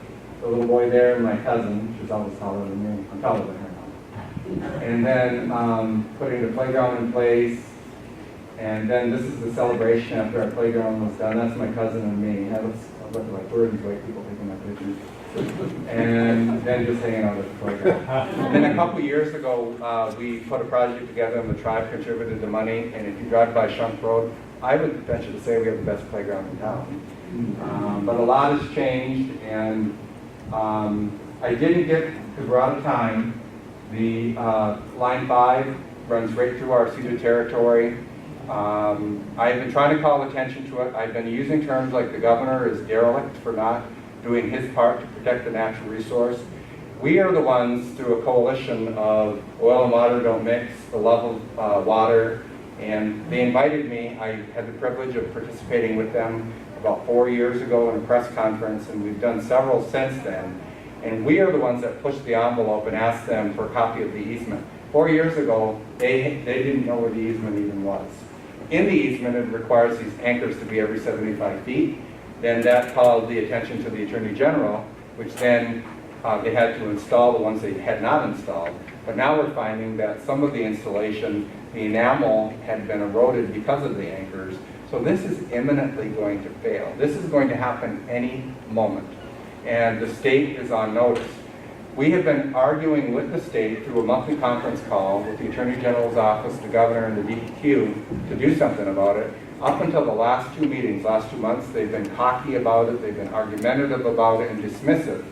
little boy there, and my cousin. She's always taller than me. I'm taller than her now. And then putting the playground in place. And then this is the celebration after our playground was done. That's my cousin and me. I look like we're these white people taking my pictures. And then just hanging out at the playground. And then a couple years ago, we put a project together and the tribe contributed the money. And if you drive by Shunk Road, I would venture to say we have the best playground in town. But a lot has changed, and I didn't get, because we're out of time, the Line 5 runs right through our cedar territory. I've been trying to call attention to it. I've been using terms like the governor is derelict for not doing his part to protect the natural resource. We are the ones, through a coalition of Oil and Water Don't Mix, the Love of Water, and they invited me. I had the privilege of participating with them about 4 years ago in a press conference, and we've done several since then. And we are the ones that pushed the envelope and asked them for a copy of the easement. 4 years ago, they didn't know where the easement even was. In the easement, it requires these anchors to be every 75 feet. Then that called the attention to the Attorney General, which then they had to install the ones they had not installed. But now we're finding that some of the installation, the enamel had been eroded because of the anchors. So this is imminently going to fail. This is going to happen any moment. And the state is on notice. We have been arguing with the state through a monthly conference call with the Attorney General's office, the governor, and the DPQ to do something about it. Up until the last 2 meetings, last 2 months, they've been cocky about it, they've been argumentative about it, and dismissive.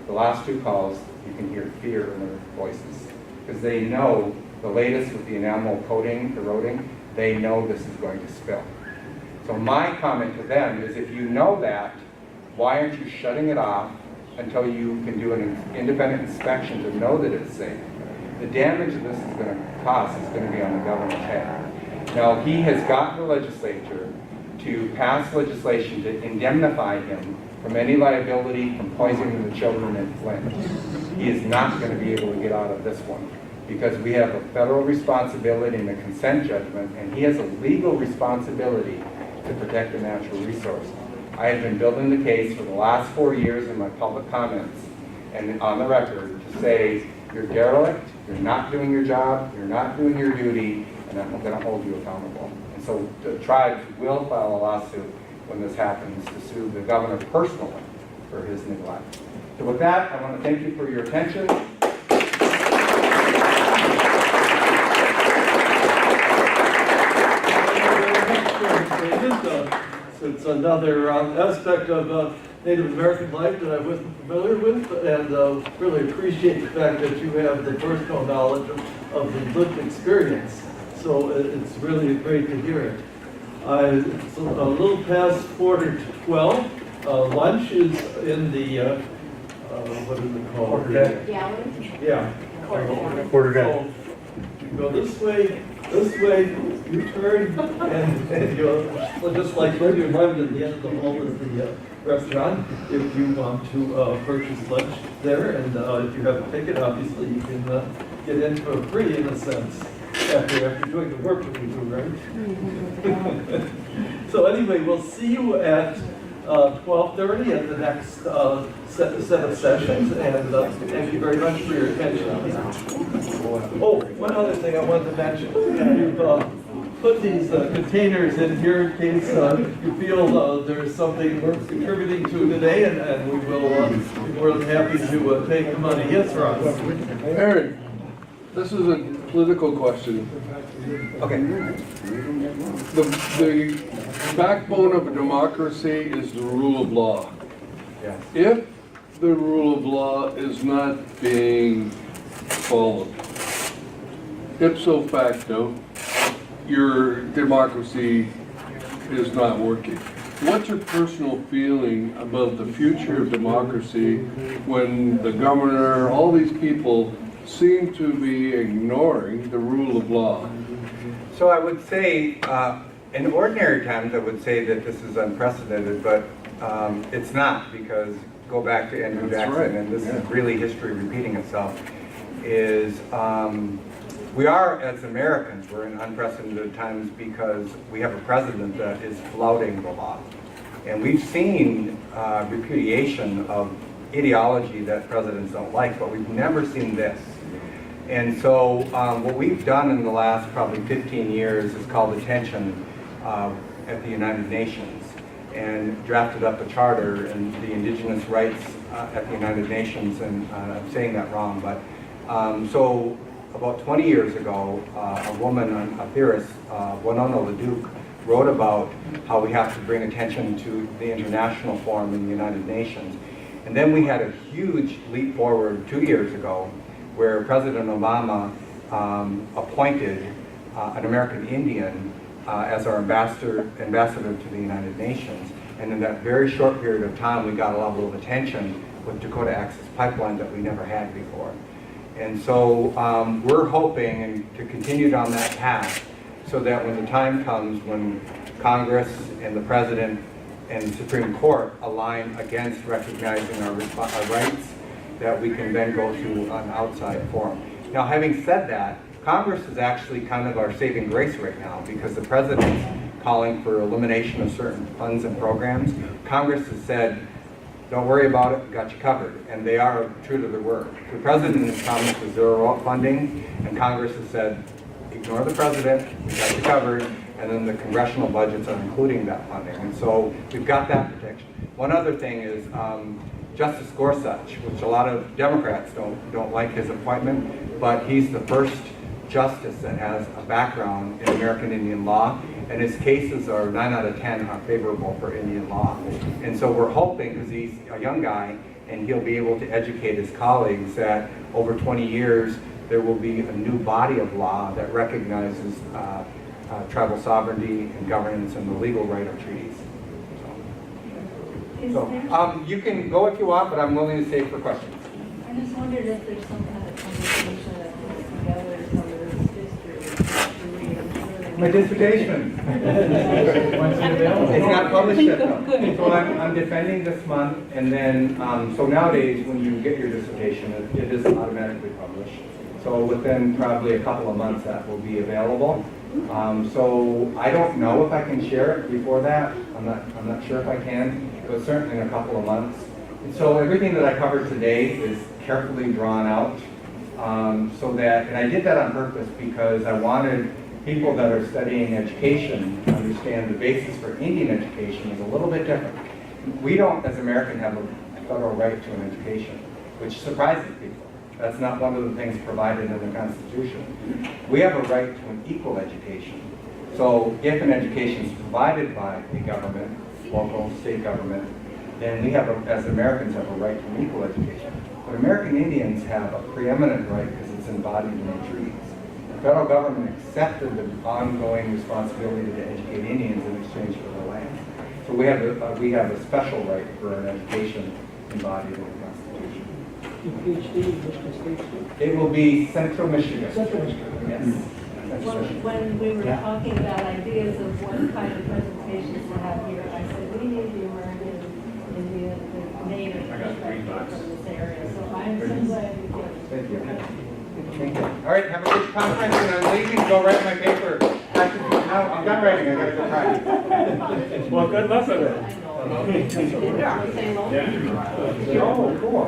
The last 2 calls, you can hear fear in their voices, because they know the latest with the enamel coating, eroding, they know this is going to spill. So my comment to them is, if you know that, why aren't you shutting it off until you can do an independent inspection to know that it's safe? The damage that this is going to cost is going to be on the governor's head. Now, he has gotten the legislature to pass legislation to indemnify him from any liability from poisoning the children in Flint. He is not going to be able to get out of this one, because we have a federal responsibility and a consent judgment, and he has a legal responsibility to protect the natural resource. I have been building the case for the last 4 years in my public comments and on the record to say, you're derelict, you're not doing your job, you're not doing your duty, and I'm going to hold you accountable. And so the tribes will file a lawsuit when this happens to sue the governor personally for his neglect. So with that, I want to thank you for your attention. It's another aspect of Native American life that I wasn't familiar with, and really appreciate the fact that you have the personal knowledge of the lived experience. So it's really great to hear it. It's a little past 11:45. Lunch is in the, what is it called? Quarter deck. Gallery? Yeah. Quarter deck. So you go this way, you turn, and you'll, well, just like right behind at the end of the hall is the restaurant. If you want to purchase lunch there, and if you have a ticket, obviously you can get in for free in a sense. after doing the work that we do, right? So anyway, we'll see you at 12:30 at the next set of sessions, and thank you very much for your attention. Oh, one other thing I wanted to mention. You've put these containers in here in case you feel there's something worth contributing to today, and we will be more than happy to take the money. Yes, Ron? Aaron, this is a political question. Okay. The backbone of a democracy is the rule of law. Yes. If the rule of law is not being followed, ipso facto, your democracy is not working. What's your personal feeling about the future of democracy when the governor, all these people seem to be ignoring the rule of law? So I would say, in ordinary times, I would say that this is unprecedented, but it's not, because go back to Andrew That's Jackson, right. and this is really history repeating itself, is we are, as Americans, we're in unprecedented times because we have a president that is flouting the law. And we've seen repudiation of ideology that presidents don't like, but we've never seen this. And so what we've done in the last probably 15 years is called attention at the United Nations, and drafted up a charter and the indigenous rights at the United Nations, and I'm saying that wrong, but so about 20 years ago, a woman, a theorist, Winona LaDuke, wrote about how we have to bring attention to the international forum in the United Nations. And then we had a huge leap forward 2 years ago, where President Obama appointed an American Indian as our ambassador to the United Nations. And in that very short period of time, we got a level of attention with Dakota Access Pipeline that we never had before. And so we're hoping to continue down that path so that when the time comes when Congress and the President and the Supreme Court align against recognizing our rights, that we can then go to an outside forum. Now, having said that, Congress is actually kind of our saving grace right now, because the President's calling for elimination of certain funds and programs. Congress has said, don't worry about it, got you covered. And they are true to their word. The President has promised a zero funding, and Congress has said, ignore the President, we got you covered, and then the congressional budgets are including that funding. And so we've got that protection. One other thing is Justice Gorsuch, which a lot of Democrats don't like his appointment, but he's the first justice that has a background in American Indian law, and his cases are 9 out of 10 are favorable for Indian law. And so we're hoping, because he's a young guy, and he'll be able to educate his colleagues, that over 20 years there will be a new body of law that recognizes tribal sovereignty and governance and the legal right of treaties. So you can go if you want, but I'm willing to stay for questions. I just wondered if there's some kind of conversation that puts together some of this history. My dissertation. It's not published yet though. So I'm defending this month, and then, so nowadays when you get your dissertation, it is automatically published. So within probably a couple of months that will be available. So I don't know if I can share it before that. I'm not sure if I can, but certainly in a couple of months. And so everything that I covered today is carefully drawn out, so that, and I did that on purpose because I wanted people that are studying education to understand the basis for Indian education is a little bit different. We don't, as Americans, have a federal right to an education, which surprises people. That's not one of the things provided in the Constitution. We have a right to an equal education. So if an education is provided by a government, local, state government, then we have, as Americans, have a right to an equal education. But American Indians have a preeminent right because it's embodied in the treaties. The federal government accepted the ongoing responsibility to educate Indians in exchange for their land. So we have a special right for an education embodied in the Constitution. Your PhD, Michigan State State? It will be Central Michigan. Central Michigan. Yes. Central Michigan. When we were talking about ideas of what kind of presentations to have here, I said, we need the American Indian, the native perspective from this area. So I'm so glad you did. Thank you. All right, have a good conference, and I'm leaving to go write my paper. Actually, no, I'm done writing, I gotta go practice. Well, good luck with it. Oh, cool.